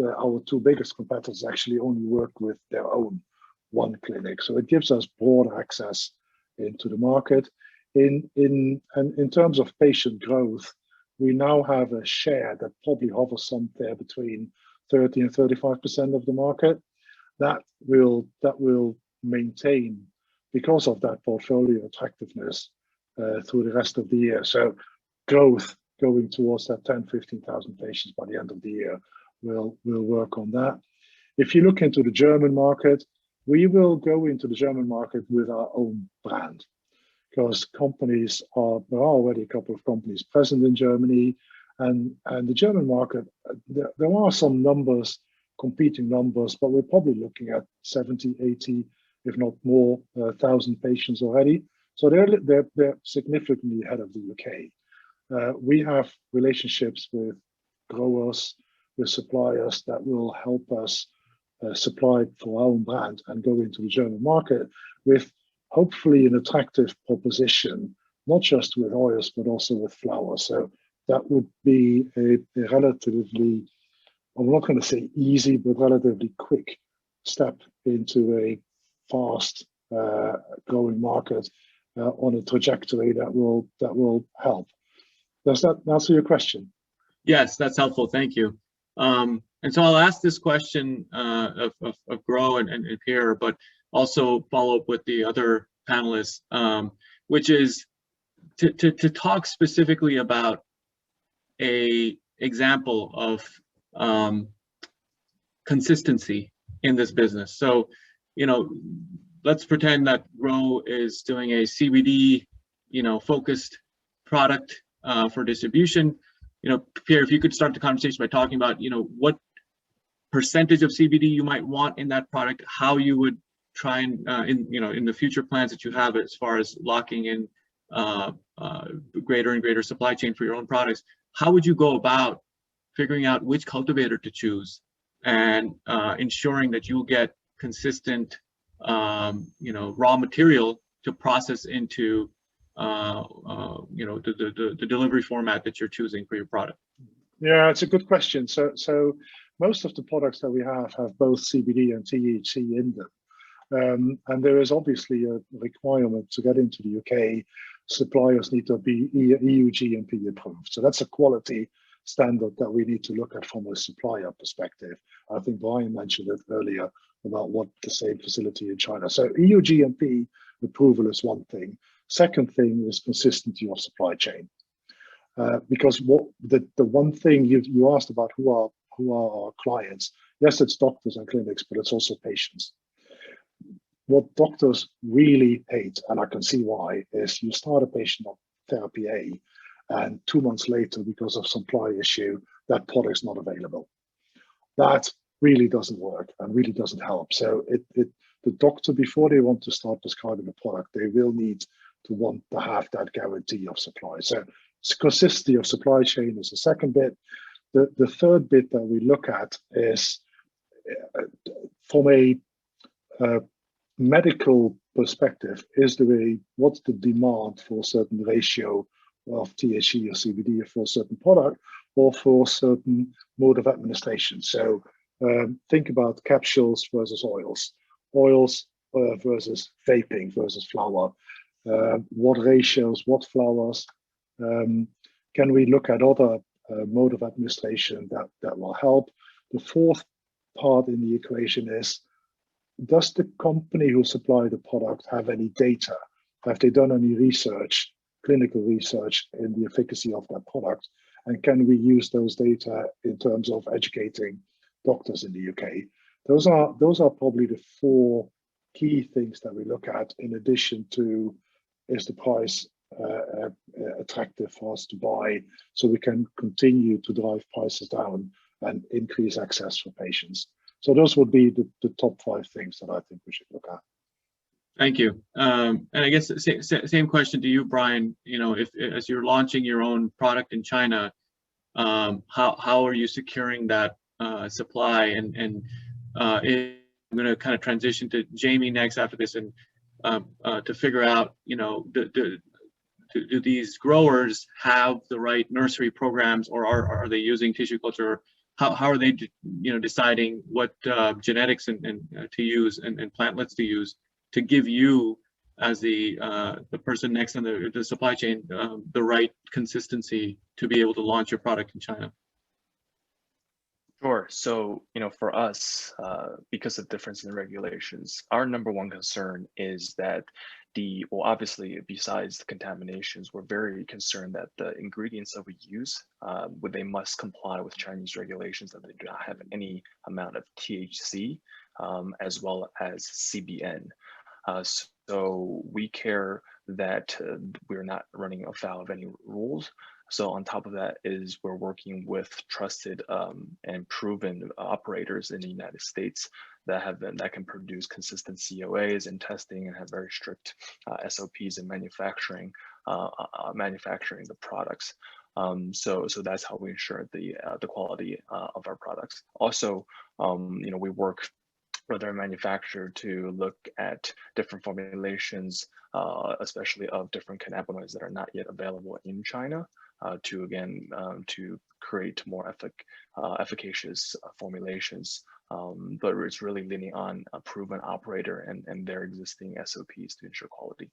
our two biggest competitors actually only work with their own one clinic. So it gives us broad access into the market. In terms of patient growth, we now have a share that probably hovers somewhere between 30 and 35% of the market. That will maintain because of that portfolio attractiveness through the rest of the year. So growth going towards that 10, 15,000 patients by the end of the year, we'll work on that. If you look into the German market, we will go into the German market with our own brand, because there are already a couple of companies present in Germany, and the German market, there are some numbers, competing numbers, but we're probably looking at 70, 80, if not more, 1,000 patients already. So they're significantly ahead of the UK. We have relationships with growers, with suppliers that will help us supply for our own brand and go into the German market with hopefully an attractive proposition, not just with oils, but also with flowers. So that would be a relatively, I'm not going to say easy, but relatively quick step into a fast growing market on a trajectory that will help. Does that answer your question? Yes, that's helpful. Thank you. And so I'll ask this question of Grow and Pierre, but also follow up with the other panelists, which is to talk specifically about a example of consistency in this business. So, you know, let's pretend that Grow is doing a CBD, focused product for distribution. Pierre, if you could start the conversation by talking about, what percentage of CBD you might want in that product, how you would try and, in the future plans that you have as far as locking in greater and greater supply chain for your own products, how would you go about figuring out which cultivator to choose and ensuring that you'll get consistent, raw material to process into, the delivery format that you're choosing for your product? Yeah, it's a good question. So most of the products that we have both CBD and THC in them. And there is obviously a requirement to get into the UK. Suppliers need to be EU GMP approved. So that's a quality standard that we need to look at from a supplier perspective. I think Brian mentioned it earlier about what the same facility in China. So EU GMP approval is one thing. Second thing is consistency of supply chain. Because what the one thing you asked about who are our clients, yes, it's doctors and clinics, but it's also patients. What doctors really hate, and I can see why, is you start a patient on therapy A, and 2 months later, because of supply issue, that product's not available. That really doesn't work and really doesn't help. So the doctor, before they want to start prescribing a product, they will need to want to have that guarantee of supply. So consistency of supply chain is the second bit. The third bit that we look at is from a medical perspective, what's the demand for a certain ratio of THC or CBD for a certain product or for a certain mode of administration. So think about capsules versus oils versus vaping versus flower. What ratios, what flowers? Can we look at other mode of administration that will help? The fourth part in the equation is, does the company who supply the product have any data? Have they done any research, clinical research in the efficacy of that product? And can we use those data in terms of educating doctors in the UK? Those are probably the four key things that we look at, in addition to, is the price attractive for us to buy, so we can continue to drive prices down and increase access for patients. So those would be the top 5 things that I think we should look at. Thank you. And I guess same question to you, Brian. If as you're launching your own product in China, how are you securing that supply? And I'm going to kind of transition to Jamie next after this, and to figure out, do these growers have the right nursery programs, or are they using tissue culture? How are they, deciding what genetics and to use and plantlets to use to give you, as the person next on the supply chain, the right consistency to be able to launch your product in China? Sure. So, for us, because of difference in regulations, our number one concern is that obviously, besides the contaminations, we're very concerned that the ingredients that we use, they must comply with Chinese regulations, that they do not have any amount of THC, as well as CBN. So we care that we're not running afoul of any rules. So on top of that is we're working with trusted and proven operators in the United States that can produce consistent COAs and testing, and have very strict SOPs in manufacturing the products. So that's how we ensure the quality of our products. Also, we work with our manufacturer to look at different formulations, especially of different cannabinoids that are not yet available in China, to create more efficacious formulations. But it's really leaning on a proven operator and their existing SOPs to ensure quality.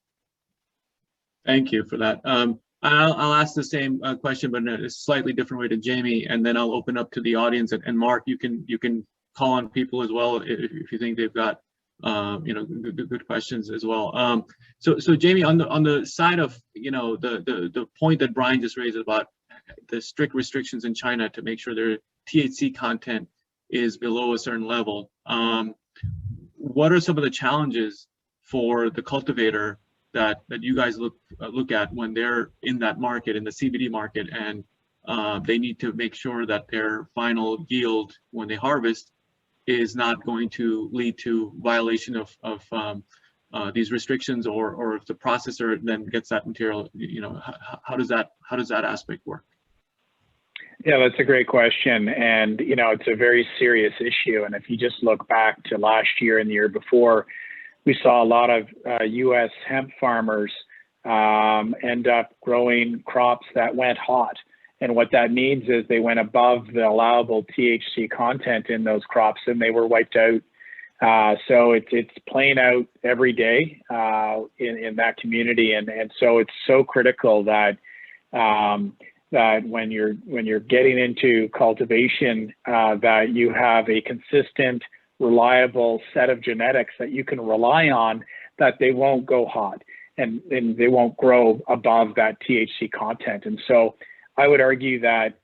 Thank you for that. I'll ask the same question, but in a slightly different way to Jamie, and then I'll open up to the audience. And Mark, you can call on people as well if you think they've got good questions as well. So Jamie, on the side of the point that Brian just raised about the strict restrictions in China to make sure their THC content is below a certain level, what are some of the challenges for the cultivator that you guys look at when they're in that market, in the CBD market, and they need to make sure that their final yield when they harvest is not going to lead to violation of these restrictions, or if the processor then gets that material, how does that aspect work? Yeah, that's a great question. And, it's a very serious issue. And if you just look back to last year and the year before, we saw a lot of U.S. hemp farmers end up growing crops that went hot. And what that means is they went above the allowable THC content in those crops and they were wiped out. So it's playing out every day in that community. And so it's so critical that that when you're getting into cultivation, that you have a consistent, reliable set of genetics that you can rely on, that they won't go hot and they won't grow above that THC content. And so I would argue that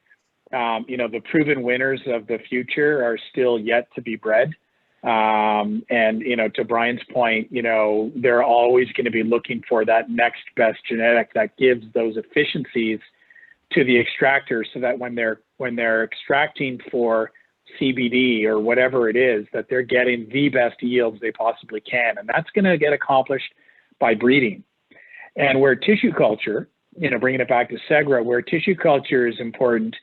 the proven winners of the future are still yet to be bred. And to Brian's point, they're always going to be looking for that next best genetic that gives those efficiencies to the extractor, so that when they're extracting for CBD or whatever it is, that they're getting the best yields they possibly can. And that's going to get accomplished by breeding. And where tissue culture, bringing it back to Segra, where tissue culture is important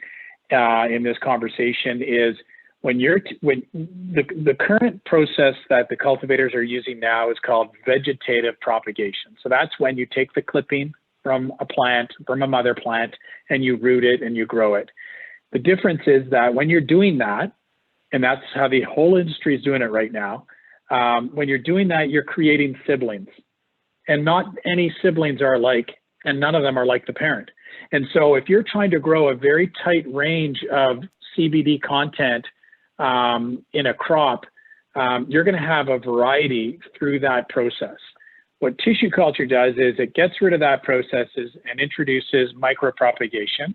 in this conversation is when the current process that the cultivators are using now is called vegetative propagation. So that's when you take the clipping from a plant, from a mother plant, and you root it and you grow it. The difference is that when you're doing that, and that's how the whole industry is doing it right now, when you're doing that, you're creating siblings. And not any siblings are alike, and none of them are like the parent. And so if you're trying to grow a very tight range of CBD content in a crop, you're going to have a variety through that process. What tissue culture does is it gets rid of that processes and introduces micropropagation,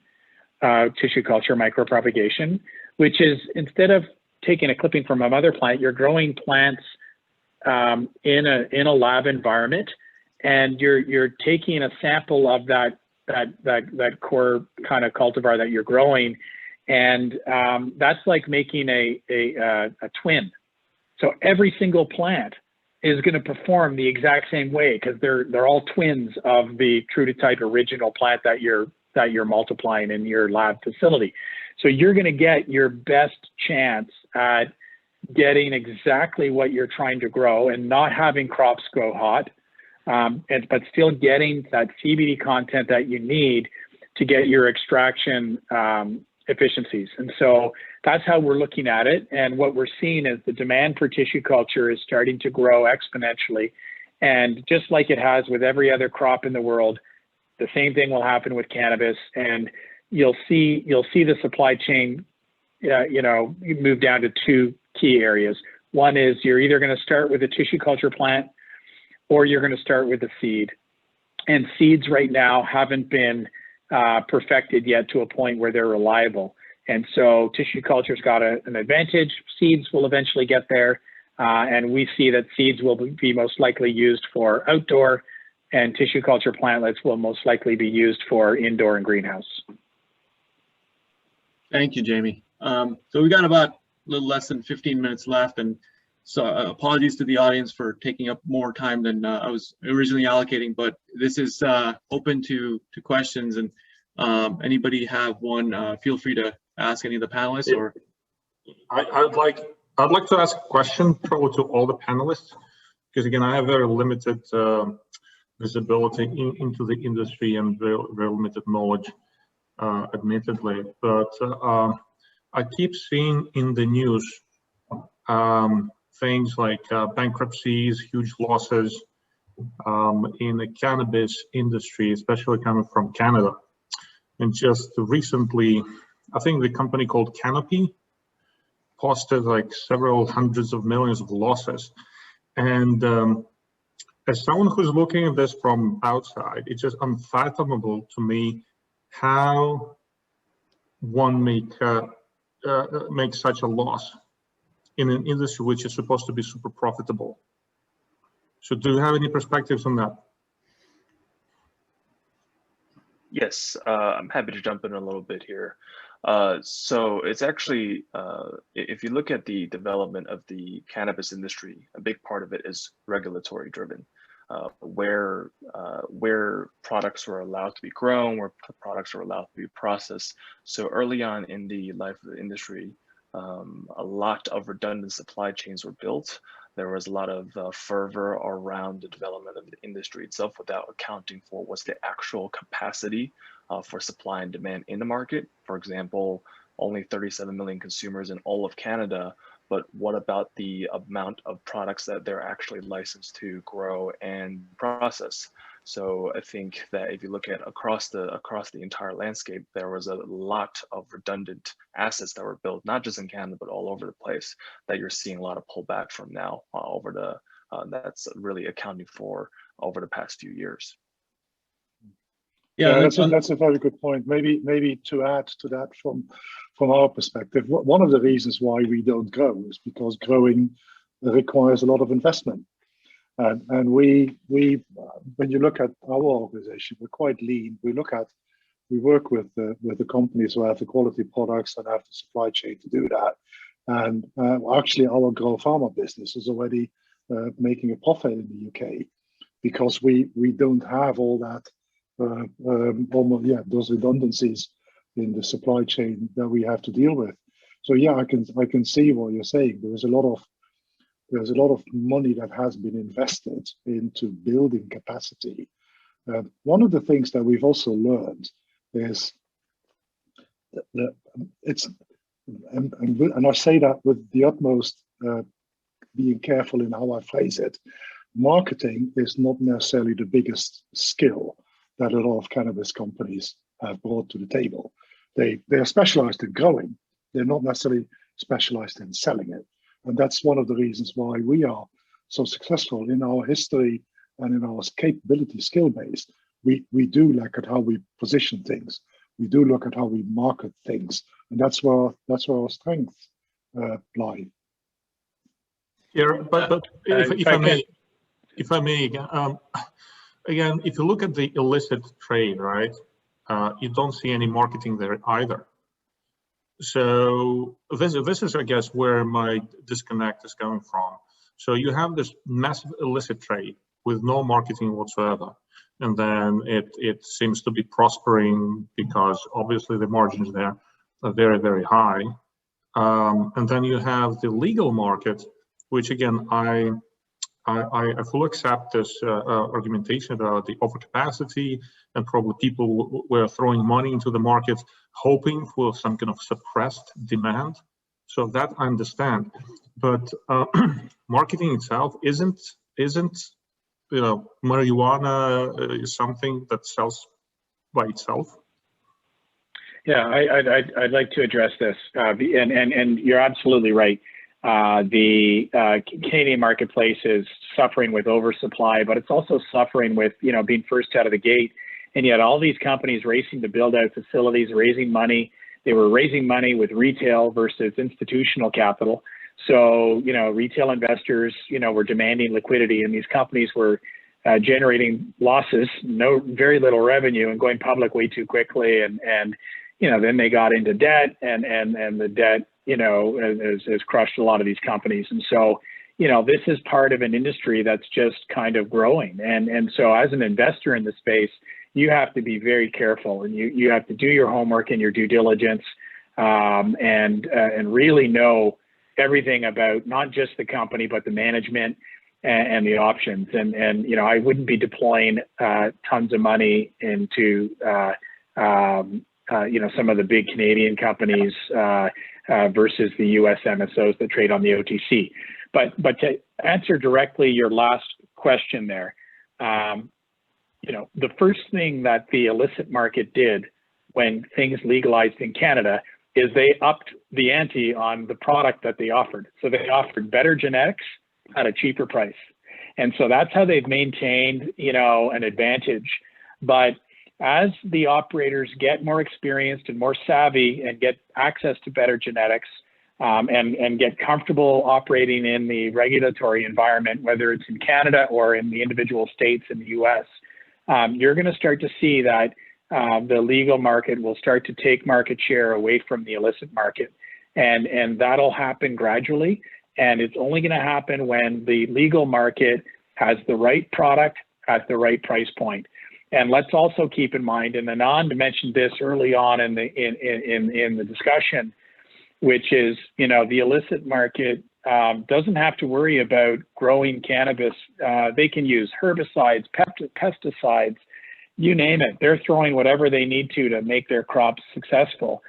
tissue culture micropropagation, which is, instead of taking a clipping from a mother plant, you're growing plants in a lab environment, and you're taking a sample of that core kind of cultivar that you're growing, and that's like making a twin. So every single plant is going to perform the exact same way, because they're all twins of the true to type original plant that you're multiplying in your lab facility. So you're going to get your best chance at getting exactly what you're trying to grow and not having crops grow hot, but still getting that CBD content that you need to get your extraction efficiencies. And so that's how we're looking at it. And what we're seeing is the demand for tissue culture is starting to grow exponentially. And just like it has with every other crop in the world, the same thing will happen with cannabis. And you'll see the supply chain, move down to two key areas. One is you're either going to start with a tissue culture plant, or you're going to start with a seed. And seeds right now haven't been perfected yet to a point where they're reliable. And so tissue culture's got an advantage. Seeds will eventually get there. And we see that seeds will be most likely used for outdoor, and tissue culture plantlets will most likely be used for indoor and greenhouse. Thank you, Jamie. So we got about a little less than 15 minutes left, and so apologies to the audience for taking up more time than I was originally allocating, but this is open to questions, and anybody have one, feel free to ask any of the panelists. Or I'd like to ask a question probably to all the panelists, because again, I have very limited visibility into the industry and very limited knowledge, admittedly, but I keep seeing in the news things like bankruptcies, huge losses in the cannabis industry, especially coming from Canada. And just recently, I think the company called Canopy posted like several hundreds of millions of losses. And as someone who's looking at this from outside, it's just unfathomable to me how one make such a loss in an industry which is supposed to be super profitable. So do you have any perspectives on that? Yes, I'm happy to jump in a little bit here. So it's actually, if you look at the development of the cannabis industry, a big part of it is regulatory driven, where products were allowed to be grown, where products were allowed to be processed. So early on in the life of the industry, a lot of redundant supply chains were built. There was a lot of fervor around the development of the industry itself without accounting for what's the actual capacity for supply and demand in the market. For example, only 37 million consumers in all of Canada, but what about the amount of products that they're actually licensed to grow and process? So I think that if you look at across the entire landscape, there was a lot of redundant assets that were built, not just in Canada, but all over the place, that you're seeing a lot of pullback from now over the, that's really accounting for over the past few years. Yeah, that's a very good point. Maybe to add to that from our perspective, one of the reasons why we don't grow is because growing requires a lot of investment. And we when you look at our organization, we're quite lean. We work with the companies who have the quality products and have the supply chain to do that. And actually, our Grow Pharma business is already making a profit in the UK because we don't have all that those redundancies in the supply chain that we have to deal with. So yeah, I can see what you're saying. There's a lot of money that has been invested into building capacity. One of the things that we've also learned is that and I say that with the utmost being careful in how I phrase it. Marketing is not necessarily the biggest skill that a lot of cannabis companies have brought to the table. They are specialized in growing. They're not necessarily specialized in selling it. And that's one of the reasons why we are so successful in our history and in our capability skill base. We do look at how we position things. We do look at how we market things. And that's where our strengths lie. Yeah, but if I may, again, if you look at the illicit trade, right, you don't see any marketing there either. So this is, I guess, where my disconnect is coming from. So you have this massive illicit trade with no marketing whatsoever. And then it seems to be prospering because obviously the margins there are very, very high. And then you have the legal market, which again, I fully accept this argumentation about the overcapacity and probably people were throwing money into the market, hoping for some kind of suppressed demand. So that I understand, but marketing itself isn't marijuana is something that sells by itself. Yeah, I'd like to address this, and you're absolutely right. The Canadian marketplace is suffering with oversupply, but it's also suffering with being first out of the gate. And yet all these companies racing to build out facilities, raising money. They were raising money with retail versus institutional capital. So retail investors were demanding liquidity, and these companies were generating losses, very little revenue, and going public way too quickly. And then they got into debt, and the debt has crushed a lot of these companies. And so, this is part of an industry that's just kind of growing. And so as an investor in the space, you have to be very careful, and you have to do your homework and your due diligence, and really know everything about not just the company, but the management and the options. And I wouldn't be deploying tons of money into some of the big Canadian companies versus the US MSOs that trade on the OTC. But to answer directly your last question there, the first thing that the illicit market did when things legalized in Canada is they upped the ante on the product that they offered. So they offered better genetics, at a cheaper price. And so that's how they've maintained, an advantage. But as the operators get more experienced and more savvy and get access to better genetics, and get comfortable operating in the regulatory environment, whether it's in Canada or in the individual states in the US, you're going to start to see that the legal market will start to take market share away from the illicit market. And that'll happen gradually. And it's only going to happen when the legal market has the right product at the right price point. And let's also keep in mind, and Anand mentioned this early on in the discussion, which is, the illicit market doesn't have to worry about growing cannabis. They can use herbicides, pesticides, you name it. They're throwing whatever they need to make their crops successful.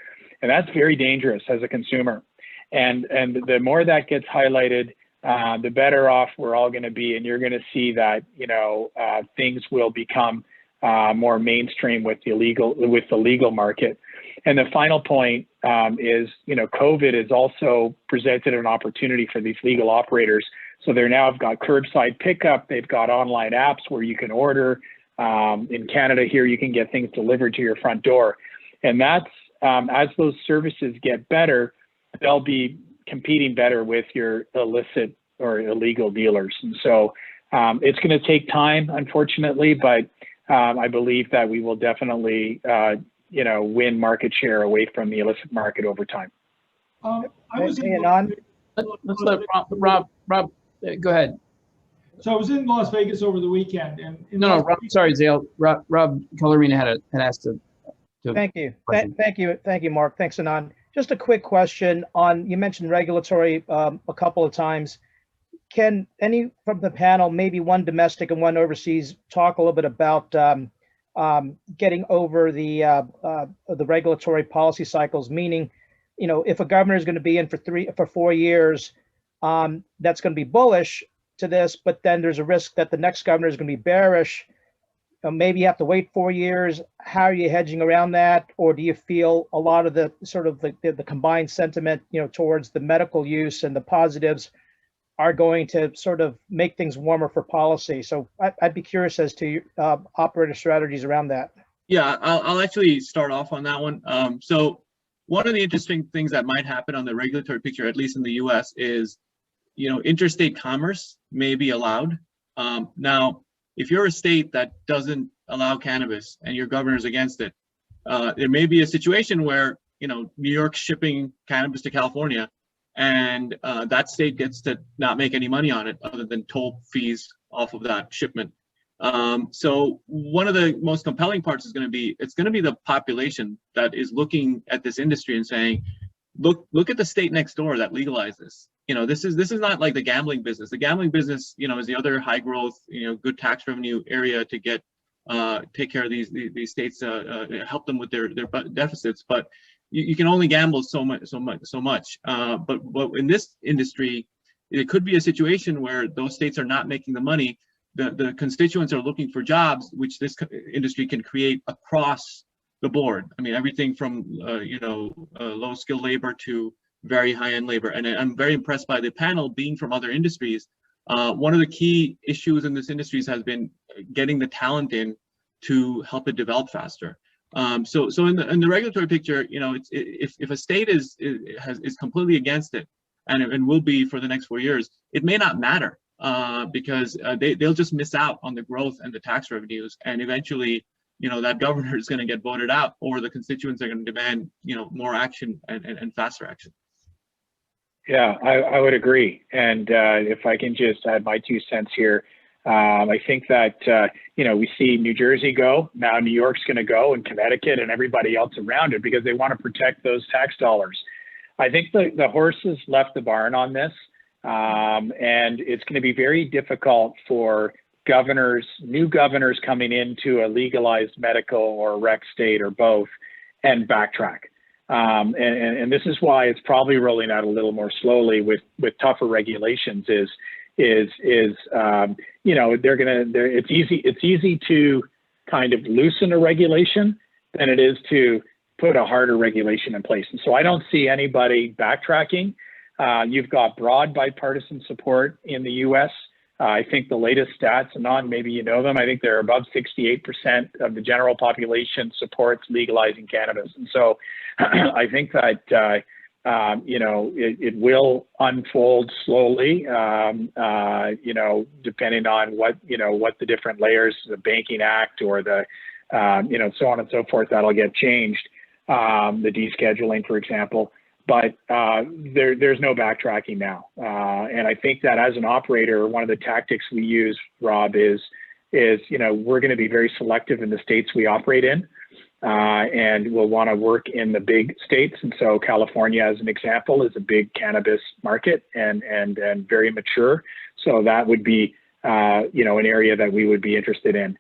And that's very dangerous as a consumer. And the more that gets highlighted, the better off we're all going to be. And you're going to see that, things will become more mainstream with the legal market. And the final point is, COVID has also presented an opportunity for these legal operators. So they now have got curbside pickup. They've got online apps where you can order. In Canada here, you can get things delivered to your front door. And that's, as those services get better, they'll be competing better with your illicit or illegal dealers. And so it's going to take time, unfortunately, but I believe that we will definitely, win market share away from the illicit market over time. Let's let Rob, go ahead. So I was in Las Vegas over the weekend, and Rob, sorry, Zale. Rob Colorina had asked to. Thank you, Mark. Thanks, Anand. Just a quick question on, you mentioned regulatory a couple of times. Can any from the panel, maybe one domestic and one overseas, talk a little bit about getting over the regulatory policy cycles? Meaning, if a governor is going to be in for 4 years, that's going to be bullish to this, but then there's a risk that the next governor is going to be bearish. Maybe you have to wait 4 years. How are you hedging around that? Or do you feel a lot of the sort of the combined sentiment, towards the medical use and the positives are going to sort of make things warmer for policy? So I'd be curious as to operator strategies around that. Yeah, I'll actually start off on that one. So one of the interesting things that might happen on the regulatory picture, at least in the US, is, interstate commerce may be allowed. Now, if you're a state that doesn't allow cannabis and your governor's against it, there may be a situation where, New York's shipping cannabis to California, and that state gets to not make any money on it other than toll fees off of that shipment. So one of the most compelling parts is going to be, it's going to be the population that is looking at this industry and saying, look at the state next door that legalized this. This is not like the gambling business. The gambling business, is the other high growth, good tax revenue area to get take care of these states, help them with their deficits. But you can only gamble so much. But in this industry, it could be a situation where those states are not making the money. The constituents are looking for jobs, which this industry can create across the board. I mean, everything from low skilled labor to very high end labor. And I'm very impressed by the panel being from other industries. One of the key issues in this industry has been getting the talent in to help it develop faster. So in the regulatory picture, if a state is completely against it, and will be for the next 4 years, it may not matter because they'll just miss out on the growth and the tax revenues, and eventually, that governor is going to get voted out, or the constituents are going to demand, more action and faster action. Yeah, I would agree. And if I can just add my 2 cents here, I think that, we see New Jersey go, now New York's going to go, and Connecticut and everybody else around it, because they want to protect those tax dollars. I think the horses left the barn on this, and it's going to be very difficult for new governors coming into a legalized medical or rec state or both and backtrack. And this is why it's probably rolling out a little more slowly with tougher regulations it's easy to kind of loosen a regulation than it is to put a harder regulation in place. And so I don't see anybody backtracking. You've got broad bipartisan support in the US. I think the latest stats, and maybe you know them, I think they're above 68% of the general population supports legalizing cannabis. And so I think that, it will unfold slowly, depending on what the different layers, the Banking Act or the, so on and so forth, that'll get changed, the descheduling, for example. But there's no backtracking now. And I think that as an operator, one of the tactics we use, Rob, is we're going to be very selective in the states we operate in. And we'll want to work in the big states. And so California, as an example, is a big cannabis market and very mature. So that would be, an area that we would be interested in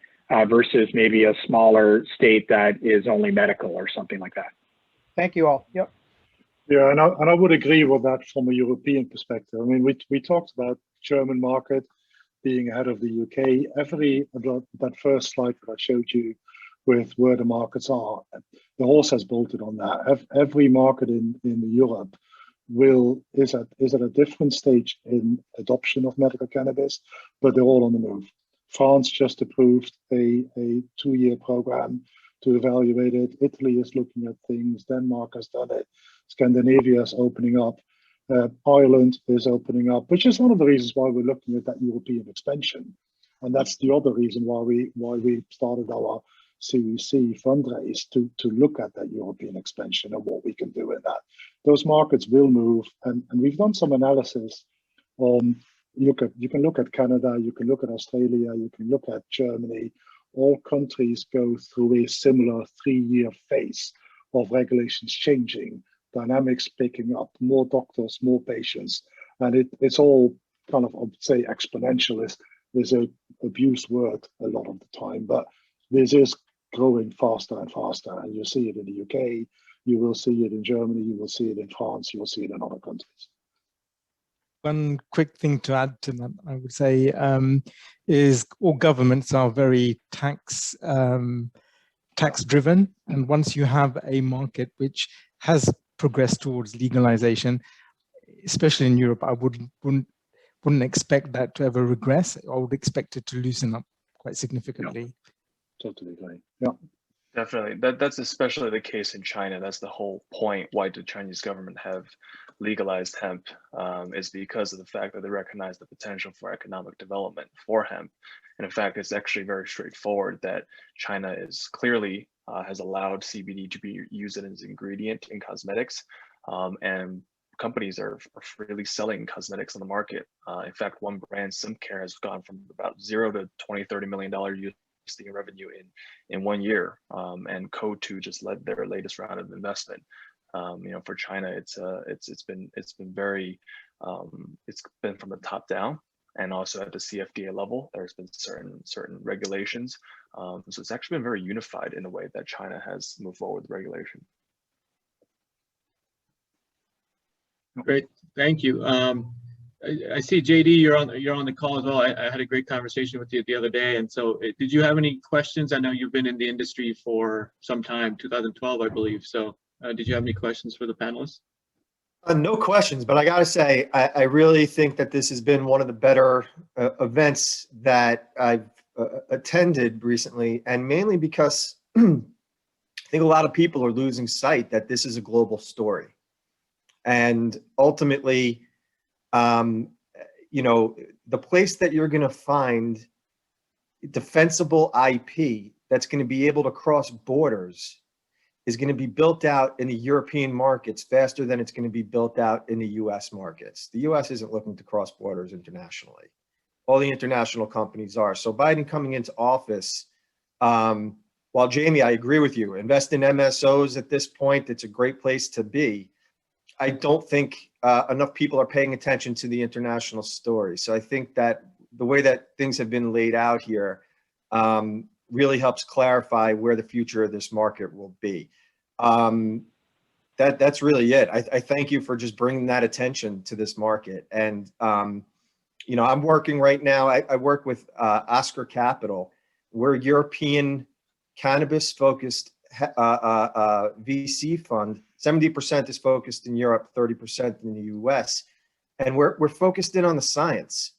versus maybe a smaller state that is only medical or something like that. Thank you all. Yep. Yeah, and I would agree with that from a European perspective. I mean, we talked about German market being ahead of the UK. That first slide that I showed you with where the markets are, the horse has bolted on that. Every market in Europe is at a different stage in adoption of medical cannabis, but they're all on the move. France just approved a 2-year program to evaluate it. Italy is looking at things. Denmark has done it. Scandinavia is opening up. Ireland is opening up, which is one of the reasons why we're looking at that European expansion. And that's the other reason why we started our Series C fundraise to look at that European expansion and what we can do in that. Those markets will move, and we've done some analysis on. You can look at Canada, you can look at Australia, you can look at Germany. All countries go through a similar 3-year phase of regulations changing, dynamics picking up, more doctors, more patients, and it's all kind of, I would say, exponential is a abused word a lot of the time, but this is growing faster and faster, and you see it in the UK, you will see it in Germany, you will see it in France, you will see it in other countries. One quick thing to add to that, I would say, is all governments are very tax driven, and once you have a market which has progressed towards legalization, especially in Europe, I wouldn't expect that to ever regress. I would expect it to loosen up quite significantly. Yeah. Totally agree. Yeah. Definitely. That's especially the case in China. That's the whole point why the Chinese government have legalized hemp, is because of the fact that they recognize the potential for economic development for hemp. And in fact, it's actually very straightforward that China is clearly has allowed CBD to be used as an ingredient in cosmetics, and companies are freely selling cosmetics on the market. In fact, one brand, SimCare, has gone from about $0 to $20-30 million USD revenue in 1 year, and Code2 just led their latest round of investment. For China, it's been very it's been from the top down, and also at the CFDA level, there's been certain regulations. So it's actually been very unified in the way that China has moved forward with regulation. Great, thank you. I see JD, you're on the call as well. I had a great conversation with you the other day, and so did you have any questions? I know you've been in the industry for some time, 2012, I believe. So did you have any questions for the panelists? No questions, but I gotta say, I really think that this has been one of the better events that I've attended recently, and mainly because I think a lot of people are losing sight that this is a global story. And ultimately, the place that you're going to find defensible IP that's going to be able to cross borders is going to be built out in the European markets faster than it's going to be built out in the US markets. The US isn't looking to cross borders internationally. All the international companies are. So Biden coming into office, while Jamie, I agree with you, invest in MSOs at this point, it's a great place to be. I don't think enough people are paying attention to the international story. So I think that the way that things have been laid out here really helps clarify where the future of this market will be. That's really it. I thank you for just bringing that attention to this market. And, I'm working right now, I work with Oscar Capital. We're a European cannabis focused VC fund. 70% is focused in Europe, 30% in the US. And we're focused in on the science.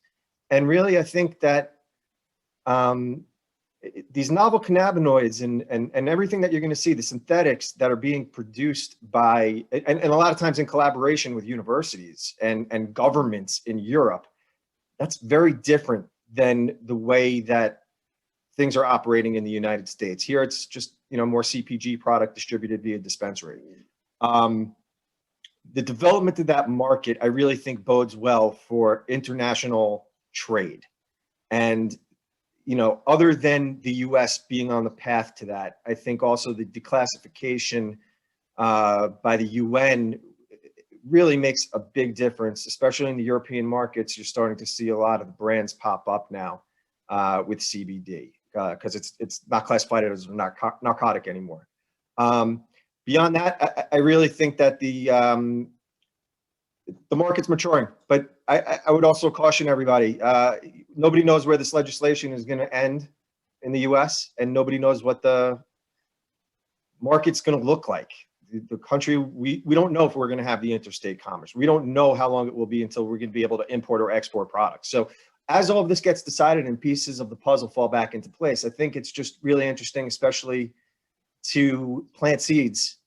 And really, I think that these novel cannabinoids and everything that you're going to see, the synthetics that are being produced by, and a lot of times in collaboration with universities and governments in Europe, that's very different than the way that things are operating in the United States. Here, it's just, more CPG product distributed via dispensary. The development of that market, I really think bodes well for international trade. And, other than the US being on the path to that, I think also the declassification by the UN really makes a big difference, especially in the European markets. You're starting to see a lot of the brands pop up now with CBD because it's not classified as a narcotic anymore. Beyond that, I really think that the market's maturing, but I would also caution everybody. Nobody knows where this legislation is going to end in the US, and nobody knows what the market's going to look like. The country, we don't know if we're going to have the interstate commerce. We don't know how long it will be until we're going to be able to import or export products. So as all of this gets decided and pieces of the puzzle fall back into place, I think it's just really interesting, especially to plant seeds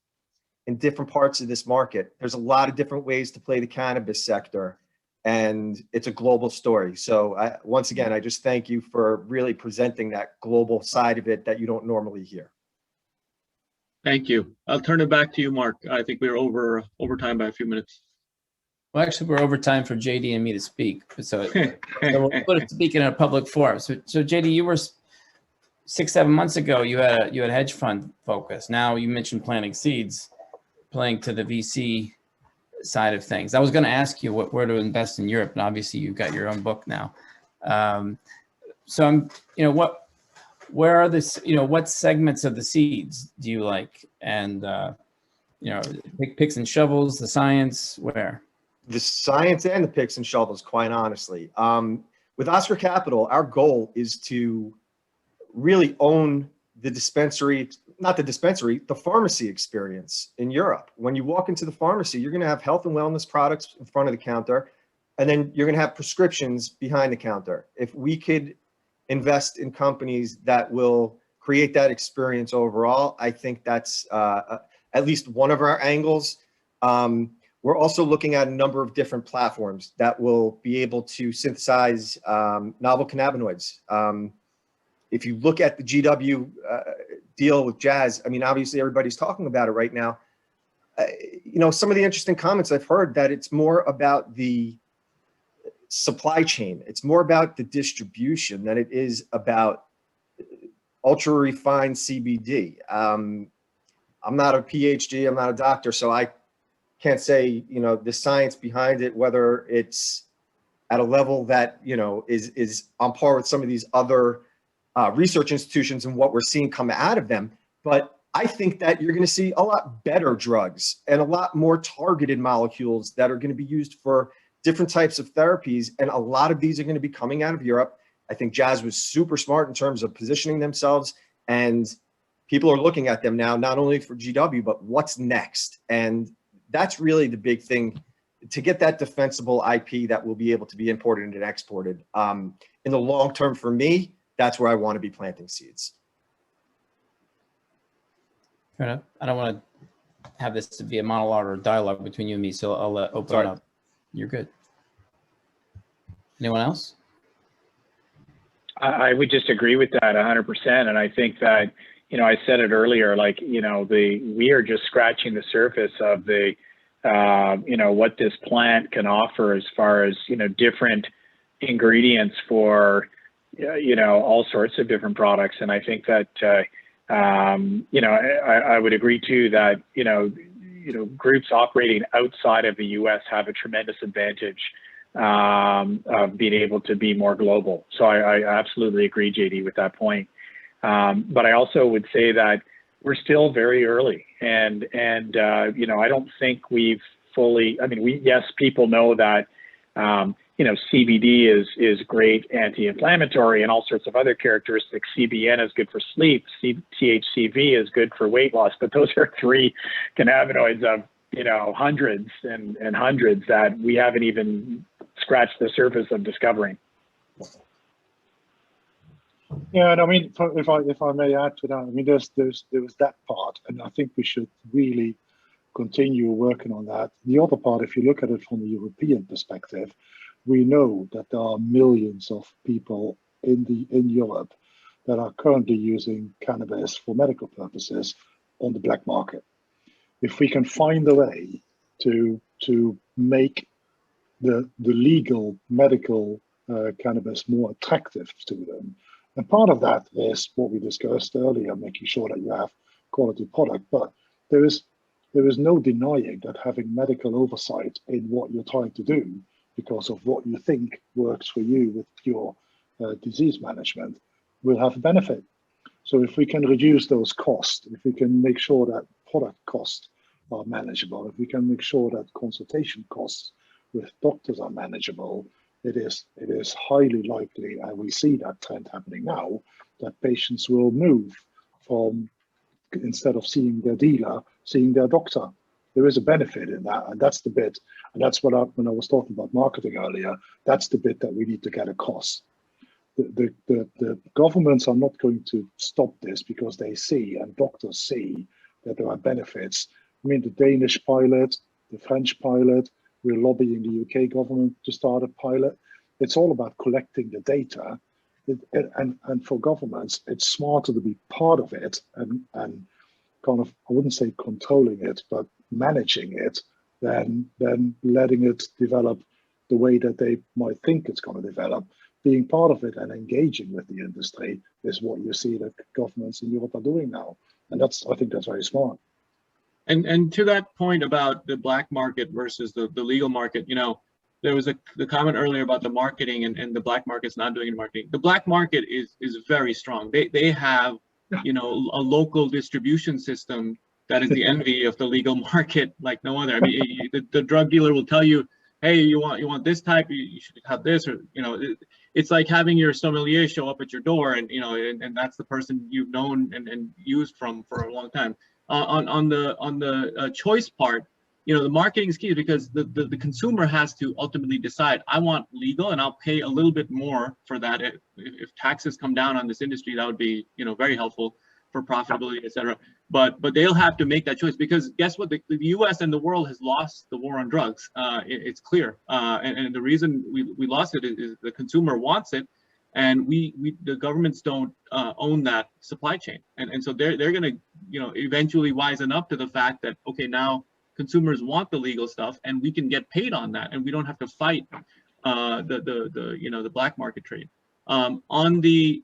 in different parts of this market. There's a lot of different ways to play the cannabis sector, and it's a global story. So once again, I just thank you for really presenting that global side of it that you don't normally hear. Thank you. I'll turn it back to you, Mark. I think we're over time by a few minutes. Well, actually, we're over time for JD and me to speak. So we'll put it speaking in a public forum. So JD, you were 6-7 months ago, you had a hedge fund focus. Now you mentioned planting seeds, playing to the VC side of things. I was going to ask you where to invest in Europe, and obviously you've got your own book now. So I'm, where are this, what segments of the seeds do you like? And, picks and shovels, the science, where? The science and the picks and shovels, quite honestly. With Oscar Capital, our goal is to really own the dispensary, not the dispensary, the pharmacy experience in Europe. When you walk into the pharmacy, you're going to have health and wellness products in front of the counter, and then you're going to have prescriptions behind the counter. If we could invest in companies that will create that experience overall, I think that's at least one of our angles. We're also looking at a number of different platforms that will be able to synthesize novel cannabinoids. If you look at the GW deal with Jazz, I mean, obviously everybody's talking about it right now. Some of the interesting comments I've heard that it's more about the supply chain. It's more about the distribution than it is about ultra refined CBD. I'm not a PhD, I'm not a doctor, so I can't say, the science behind it, whether it's at a level that, is on par with some of these other research institutions and what we're seeing come out of them. But I think that you're going to see a lot better drugs and a lot more targeted molecules that are going to be used for different types of therapies. And a lot of these are going to be coming out of Europe. I think Jazz was super smart in terms of positioning themselves, and people are looking at them now, not only for GW, but what's next. And that's really the big thing, to get that defensible IP that will be able to be imported and exported. In the long term, for me, that's where I want to be planting seeds. Fair enough. I don't want to have this to be a monologue or a dialogue between you and me, so I'll open it up. You're good. Anyone else? I would just agree with that 100%. And I think that, I said it earlier, like, we are just scratching the surface of the, what this plant can offer as far as, different ingredients for, all sorts of different products. And I think that, I would agree too that, groups operating outside of the US have a tremendous advantage of being able to be more global. So I absolutely agree, JD, with that point. But I also would say that we're still very early, and I don't think we've fully. I mean, yes, people know that CBD is great anti-inflammatory and all sorts of other characteristics. CBN is good for sleep. THCV is good for weight loss. But those are 3 cannabinoids of hundreds and hundreds that we haven't even scratched the surface of discovering. Yeah, and I mean, if I may add to that, I mean, there was that part, and I think we should really continue working on that. The other part, if you look at it from a European perspective, we know that there are millions of people in Europe that are currently using cannabis for medical purposes on the black market. If we can find a way to make the legal medical cannabis more attractive to them, and part of that is what we discussed earlier, making sure that you have quality product. But there is no denying that having medical oversight in what you're trying to do, because of what you think works for you with your disease management, will have a benefit. So if we can reduce those costs, if we can make sure that product costs are manageable, if we can make sure that consultation costs with doctors are manageable, it is highly likely, and we see that trend happening now, that patients will move from, instead of seeing their dealer, seeing their doctor. There is a benefit in that, and that's the bit, and that's what when I was talking about marketing earlier, that's the bit that we need to get across. The governments are not going to stop this because they see, and doctors see, that there are benefits. I mean, the Danish pilot, the French pilot, we're lobbying the UK government to start a pilot. It's all about collecting the data, and for governments, it's smarter to be part of it and kind of, I wouldn't say controlling it, but managing it, than letting it develop the way that they might think it's going to develop. Being part of it and engaging with the industry is what you see that governments in Europe are doing now, and I think that's very smart. And to that point about the black market versus the legal market, there was the comment earlier about the marketing and the black market's not doing the marketing. The black market is very strong. They have a local distribution system that is the envy of the legal market like no other. I mean, the drug dealer will tell you, hey, you want this type, you should have this, or it's like having your sommelier show up at your door, and and that's the person you've known and used from for a long time. On the choice part, the marketing is key, because the consumer has to ultimately decide, I want legal, and I'll pay a little bit more for that. If taxes come down on this industry, that would be very helpful for profitability, etc. But they'll have to make that choice, because guess what? The U.S. and the world has lost the war on drugs. It's clear, and the reason we lost it is the consumer wants it, and the governments don't own that supply chain, and so they're going to eventually wisen up to the fact that, okay, now consumers want the legal stuff, and we can get paid on that, and we don't have to fight the black market trade. On the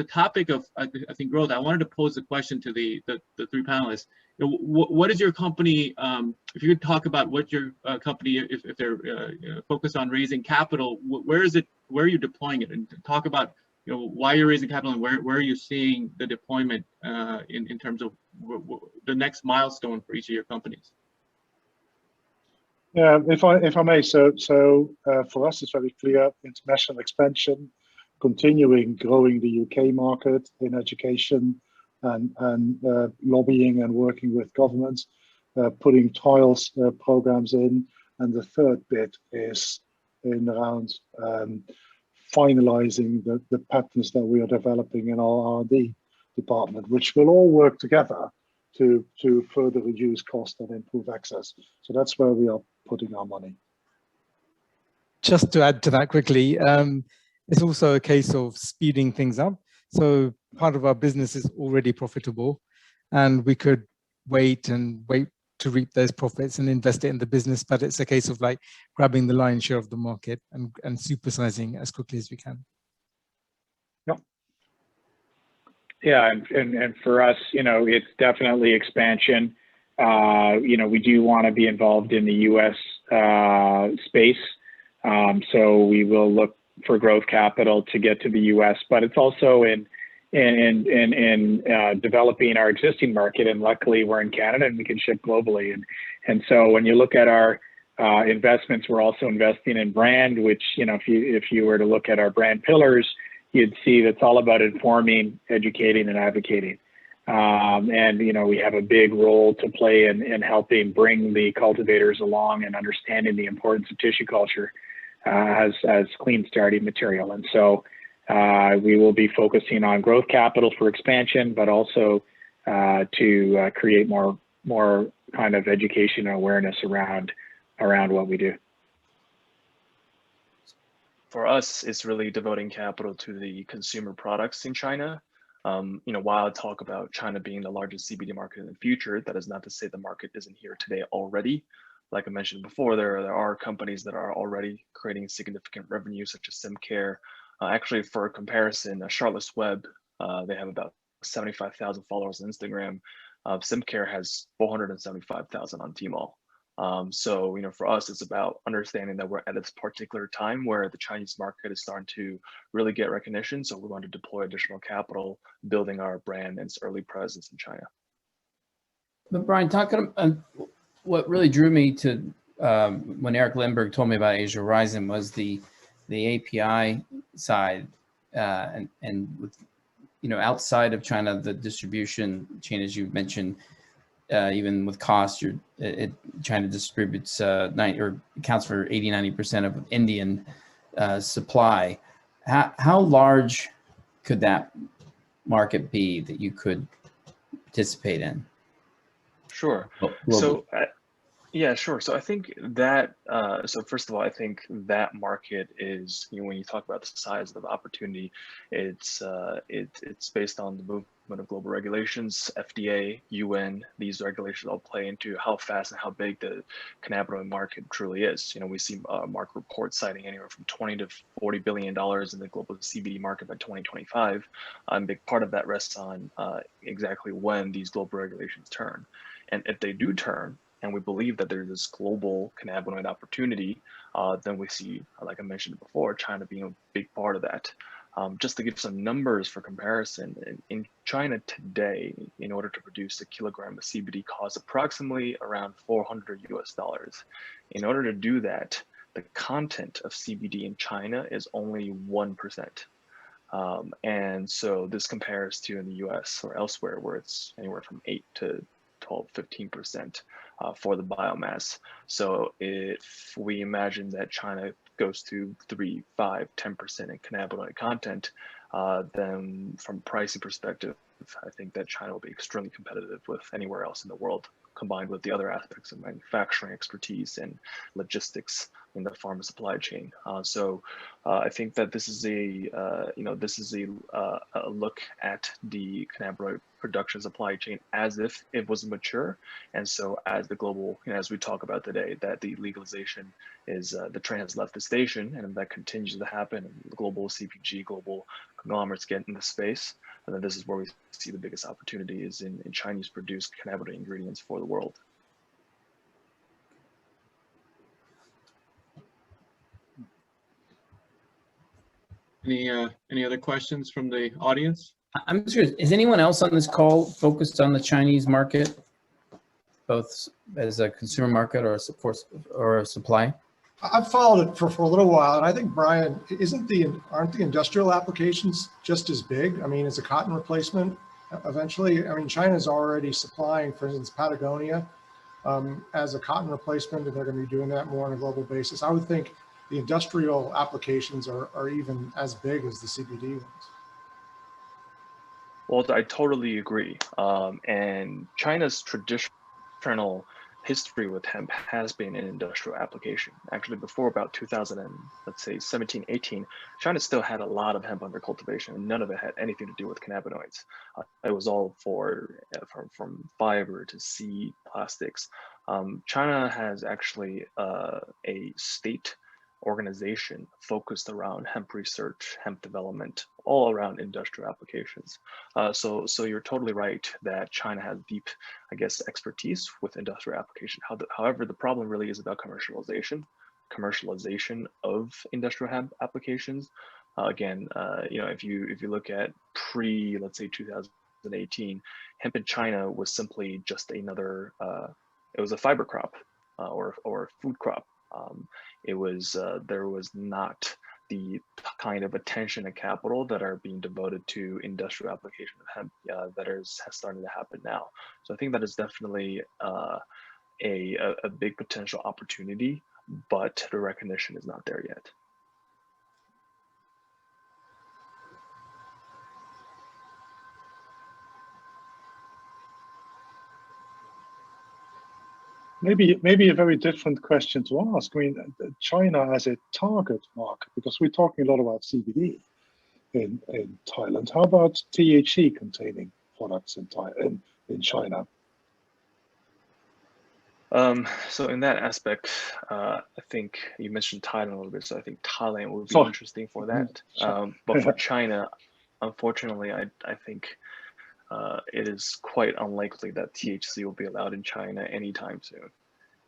topic of I think growth, I wanted to pose a question to the 3 panelists. What is your company? If you could talk about what your company, if they're focused on raising capital, where are you deploying it, and talk about why you're raising capital, and where are you seeing the deployment in terms of the next milestone for each of your companies? Yeah, if I may, so for us, it's very clear: international expansion, continuing growing the UK market in education, and lobbying and working with governments, putting trials programs in, and the third bit is in around finalizing the patents that we are developing in our R&D department, which will all work together to further reduce cost and improve access. So that's where we are putting our money. Just to add to that quickly, it's also a case of speeding things up. So part of our business is already profitable, and we could wait to reap those profits and invest it in the business, but it's a case of like grabbing the lion's share of the market and supersizing as quickly as we can. Yeah, and for us, it's definitely expansion. We do want to be involved in the U.S. Space, so we will look for growth capital to get to the U.S. But it's also in developing our existing market, and luckily we're in Canada and we can ship globally. And so when you look at our investments, we're also investing in brand, which, you know, if you were to look at our brand pillars, you'd see that's all about informing, educating, and advocating. And, you know, we have a big role to play in helping bring the cultivators along and understanding the importance of tissue culture as clean starting material. And so we will be focusing on growth capital for expansion, but also to create more kind of education and awareness around what we do. For us, it's really devoting capital to the consumer products in China. You know, while I talk about China being the largest CBD market in the future, that is not to say the market isn't here today already. Like I mentioned before, there are companies that are already creating significant revenue, such as SimCare. Actually, for comparison, Charlotte's Web, they have about 75,000 followers on Instagram. SimCare has 475,000 on Tmall. So, you know, for us, it's about understanding that we're at this particular time where the Chinese market is starting to really get recognition. So we want to deploy additional capital, building our brand and its early presence in China. But Brian, talking what really drew me to when Eric Lindbergh told me about Asia Horizon was the API side, and with, you know, outside of China, the distribution chain, as you mentioned, even with cost, China distributes accounts for 80-90% of Indian supply. How large could that market be that you could participate in? Sure. So, yeah, sure. So I think that, so first of all, I think that market is, you know, when you talk about the size of the opportunity, it's based on the movement of global regulations, FDA, UN. These regulations all play into how fast and how big the cannabinoid market truly is. You know, we see market reports citing anywhere from $20 to $40 billion in the global CBD market by 2025. A big part of that rests on exactly when these global regulations turn. And if they do turn, and we believe that there's this global cannabinoid opportunity, then we see, like I mentioned before, China being a big part of that. Just to give some numbers for comparison, in China today, in order to produce a kilogram of CBD costs approximately around $400 US. In order to do that, the content of CBD in China is only 1%. And so this compares to in the US or elsewhere where it's anywhere from 8 to 12, 15% for the biomass. So if we imagine that China goes to 3, 5, 10% in cannabinoid content, then from pricing perspective, I think that China will be extremely competitive with anywhere else in the world, combined with the other aspects of manufacturing expertise and logistics in the pharma supply chain. So I think that this is a look at the cannabinoid production supply chain as if it was mature. And so as the global, you know, as we talk about today, that the legalization is the train has left the station, and that continues to happen. And the global CPG, global conglomerates get into space. And then this is where we see the biggest opportunity is in Chinese produced cannabinoid ingredients for the world. Any other questions from the audience? I'm just curious, is anyone else on this call focused on the Chinese market, both as a consumer market or a support or a supply? I've followed it for a little while, and I think, Brian, aren't the industrial applications just as big? I mean, as a cotton replacement eventually? I mean, China's already supplying, for instance, Patagonia as a cotton replacement, and they're going to be doing that more on a global basis. I would think the industrial applications are even as big as the CBD ones. Well, I totally agree. And China's traditional history with hemp has been an industrial application. Actually, before about 2000 and let's say 17, 18, China still had a lot of hemp under cultivation, and none of it had anything to do with cannabinoids. It was all from fiber to seed, plastics. China has actually a state organization focused around hemp research, hemp development, all around industrial applications. So you're totally right that China has deep, I guess, expertise with industrial application. However, the problem really is about commercialization of industrial hemp applications. Again, you know, if you look at let's say 2018, hemp in China was simply just another, it was a fiber crop. or food crop. It was there was not the kind of attention and capital that are being devoted to industrial application of hemp that has started to happen now. So I think that is definitely a big potential opportunity, but the recognition is not there yet. Maybe a very different question to ask. I mean, China as a target market, because we're talking a lot about CBD in Thailand. How about THC containing products in China? So in that aspect, I think you mentioned Thailand a little bit, so I think Thailand would be interesting for that. But for China, unfortunately, I think it is quite unlikely that THC will be allowed in China anytime soon,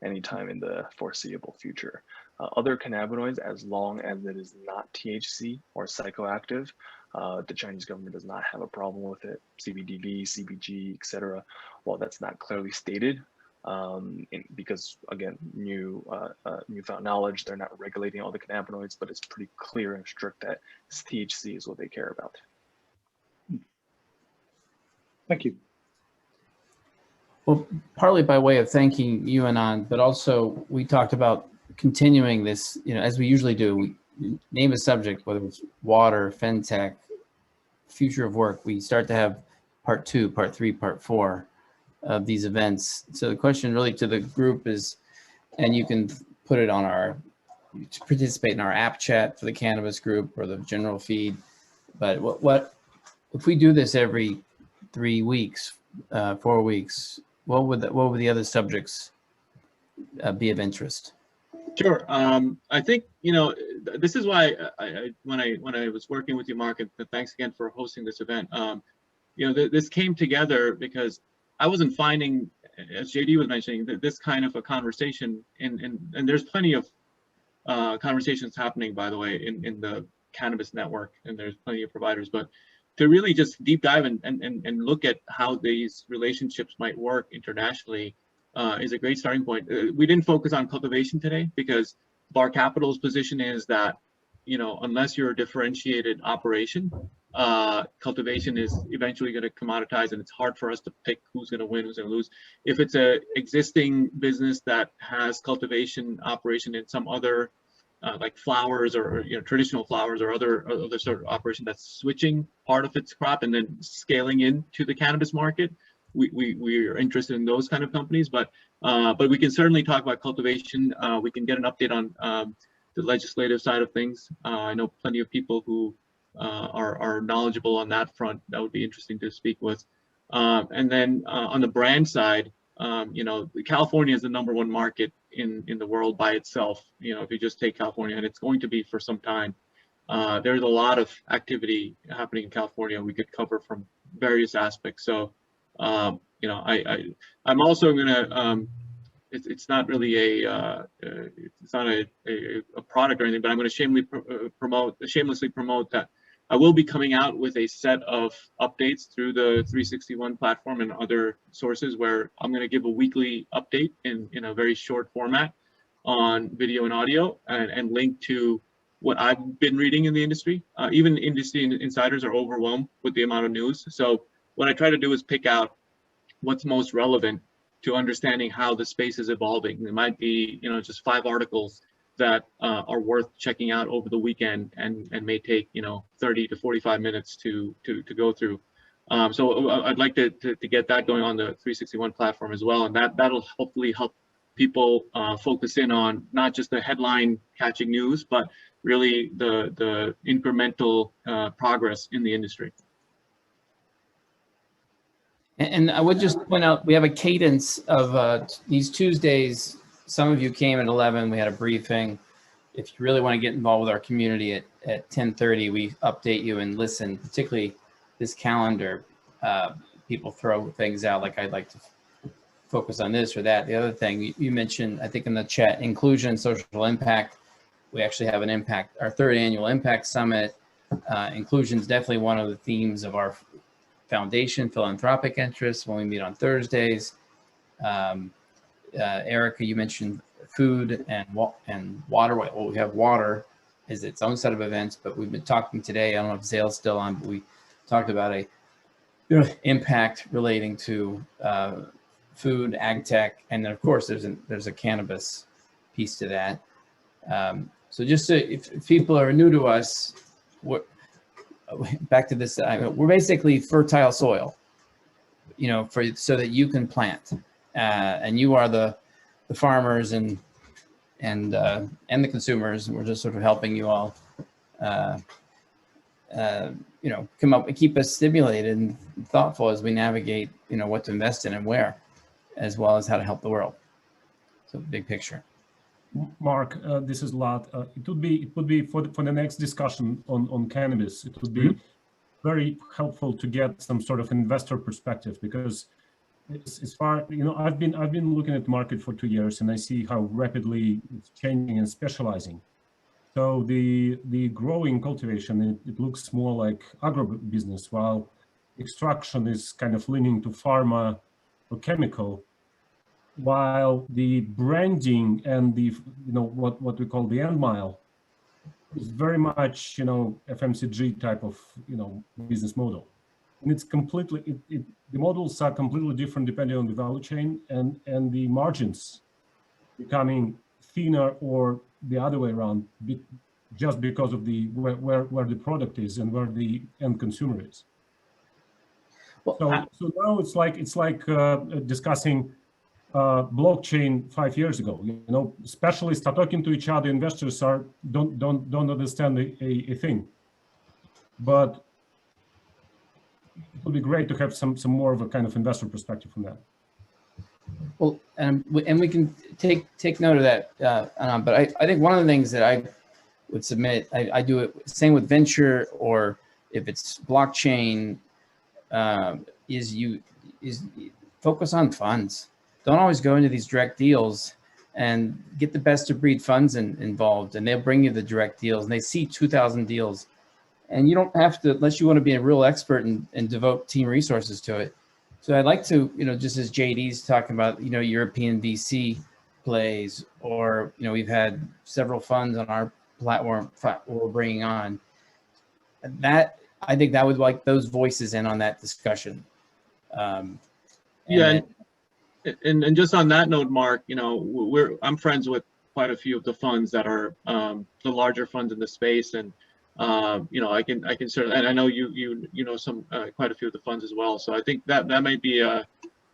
anytime in the foreseeable future. Other cannabinoids, as long as it is not THC or psychoactive, the Chinese government does not have a problem with it. CBDV, CBG, etc. Well, that's not clearly stated. Because again, newfound knowledge, they're not regulating all the cannabinoids, but it's pretty clear and strict that THC is what they care about. Thank you. Well, partly by way of thanking you, Anand, but also we talked about continuing this, as we usually do. We name a subject, whether it's water, fintech, future of work. We start to have part 2, part 3, part 4 of these events. So the question really to the group is, and you can put it on participate in our app chat for the cannabis group or the general feed. But what if we do this every 3 weeks, 4 weeks? What would the other subjects be of interest? Sure. I think this is why when I was working with you, Mark, and thanks again for hosting this event. This came together because I wasn't finding, as JD was mentioning, this kind of a conversation, and there's plenty of conversations happening, by the way, in the cannabis network, and there's plenty of providers, but to really just deep dive and look at how these relationships might work internationally is a great starting point. We didn't focus on cultivation today because Bar Capital's position is that, unless you're a differentiated operation, cultivation is eventually going to commoditize, and it's hard for us to pick who's going to win, who's going to lose. If it's a existing business that has cultivation operation in some other like flowers or traditional flowers or other sort of operation that's switching part of its crop and then scaling into the cannabis market, we are interested in those kind of companies. But we can certainly talk about cultivation. We can get an update on the legislative side of things. I know plenty of people who are knowledgeable on that front. That would be interesting to speak with. And then on the brand side, California is the #1 market in the world by itself. If you just take California, and it's going to be for some time. There's a lot of activity happening in California we could cover from various aspects. So, I'm also going to. It's not really it's not a product or anything, but I'm going to shamelessly promote that I will be coming out with a set of updates through the 361 platform and other sources where I'm going to give a weekly update in a very short format on video and audio and link to what I've been reading in the industry. Even industry insiders are overwhelmed with the amount of news. So what I try to do is pick out what's most relevant to understanding how the space is evolving. There might be, just 5 articles that are worth checking out over the weekend and may take 30 to 45 minutes to go through. So I'd like to get that going on the 361 platform as well, and that'll hopefully help people focus in on not just the headline catching news, but really the incremental progress in the industry. And I would just point out, we have a cadence of these Tuesdays. Some of you came at 11, we had a briefing. If you really want to get involved with our community at 10:30, we update you and listen, particularly this calendar. People throw things out like I'd like to focus on this or that. The other thing you mentioned, I think in the chat, inclusion, social impact. We actually have our 3rd annual Impact Summit. Inclusion is definitely one of the themes of our foundation, philanthropic interests, when we meet on Thursdays. Erica, you mentioned food and water. Well, we have water as its own set of events, but we've been talking today. I don't know if Zale's still on, but we talked about a impact relating to food, ag tech, and then of course there's a cannabis piece to that. So just if people are new to us, back to this, we're basically fertile soil, so that you can plant, and you are the farmers and the consumers. We're just sort of helping you all, come up and keep us stimulated and thoughtful as we navigate, what to invest in and where, as well as how to help the world. So big picture. Mark, this is Lat. It would be for the next discussion on cannabis. It would be very helpful to get some sort of investor perspective, because as far I've been looking at the market for 2 years, and I see how rapidly it's changing and specializing. So the growing cultivation, it looks more like agribusiness, while extraction is kind of leaning to pharma or chemical, while the branding and the what we call the end mile is very much FMCG type of business model, and it's completely the models are completely different depending on the value chain, and the margins becoming thinner or the other way around, just because of the where the product is and where the end consumer is. Well, so now it's like discussing blockchain 5 years ago. Specialists are talking to each other. Investors don't understand a thing. But it would be great to have some more of a kind of investor perspective from that. Well, and we can take note of that. But I think one of the things that I would submit, I do it same with venture, or if it's blockchain, is focus on funds. Don't always go into these direct deals, and get the best of breed funds involved, and they'll bring you the direct deals, and they see 2,000 deals, and you don't have to, unless you want to be a real expert and devote team resources to it. So I'd like to, just as JD's talking about, European VC plays, or, we've had several funds on our platform we're bringing on, that I think that would like those voices in on that discussion. And just on that note, Mark, I'm friends with quite a few of the funds that are the larger funds in the space, and I can certainly, and I know you know some quite a few of the funds as well. So I think that might be a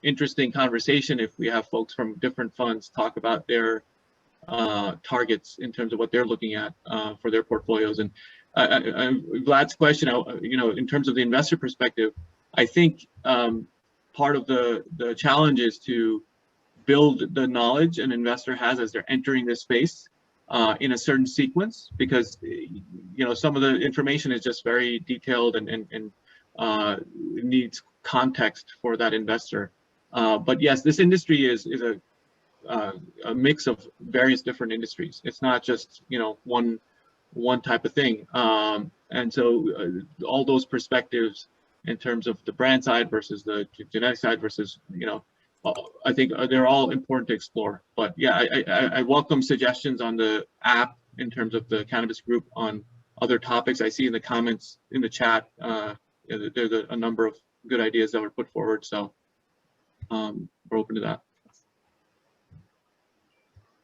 interesting conversation if we have folks from different funds talk about their targets in terms of what they're looking at for their portfolios. And Vlad's question, in terms of the investor perspective, I think part of the challenge is to build the knowledge an investor has as they're entering this space in a certain sequence, because some of the information is just very detailed and needs context for that investor. But yes, this industry is a mix of various different industries. It's not just one type of thing, and so all those perspectives in terms of the brand side versus the genetic side versus I think they're all important to explore. But yeah, I welcome suggestions on the app in terms of the cannabis group on other topics. I see in the comments in the chat there's a number of good ideas that were put forward, so we're open to that.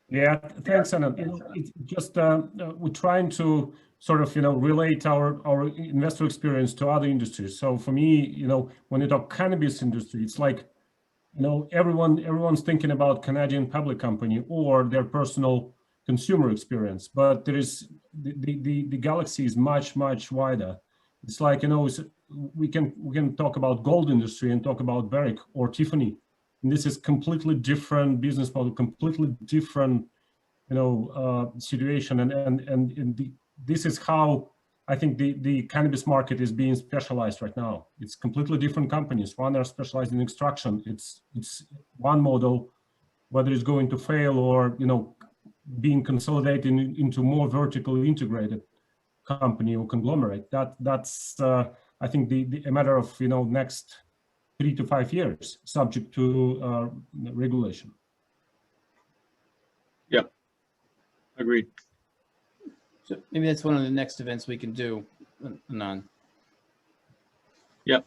Yeah, thanks, Anand. It's just we're trying to sort of relate our investor experience to other industries. So for me, when you talk cannabis industry, it's like everyone's thinking about Canadian public company or their personal consumer experience, but there is the galaxy is much wider. It's like we can talk about gold industry and talk about Barrick or Tiffany. And this is completely different business model, completely different, situation. And this is how I think the cannabis market is being specialized right now. It's completely different companies. One are specialized in extraction. It's one model, whether it's going to fail or, being consolidated into more vertically integrated company or conglomerate. That's I think a matter of, next 3 to 5 years, subject to regulation. Agreed. So maybe that's one of the next events we can do, Anand. Yep.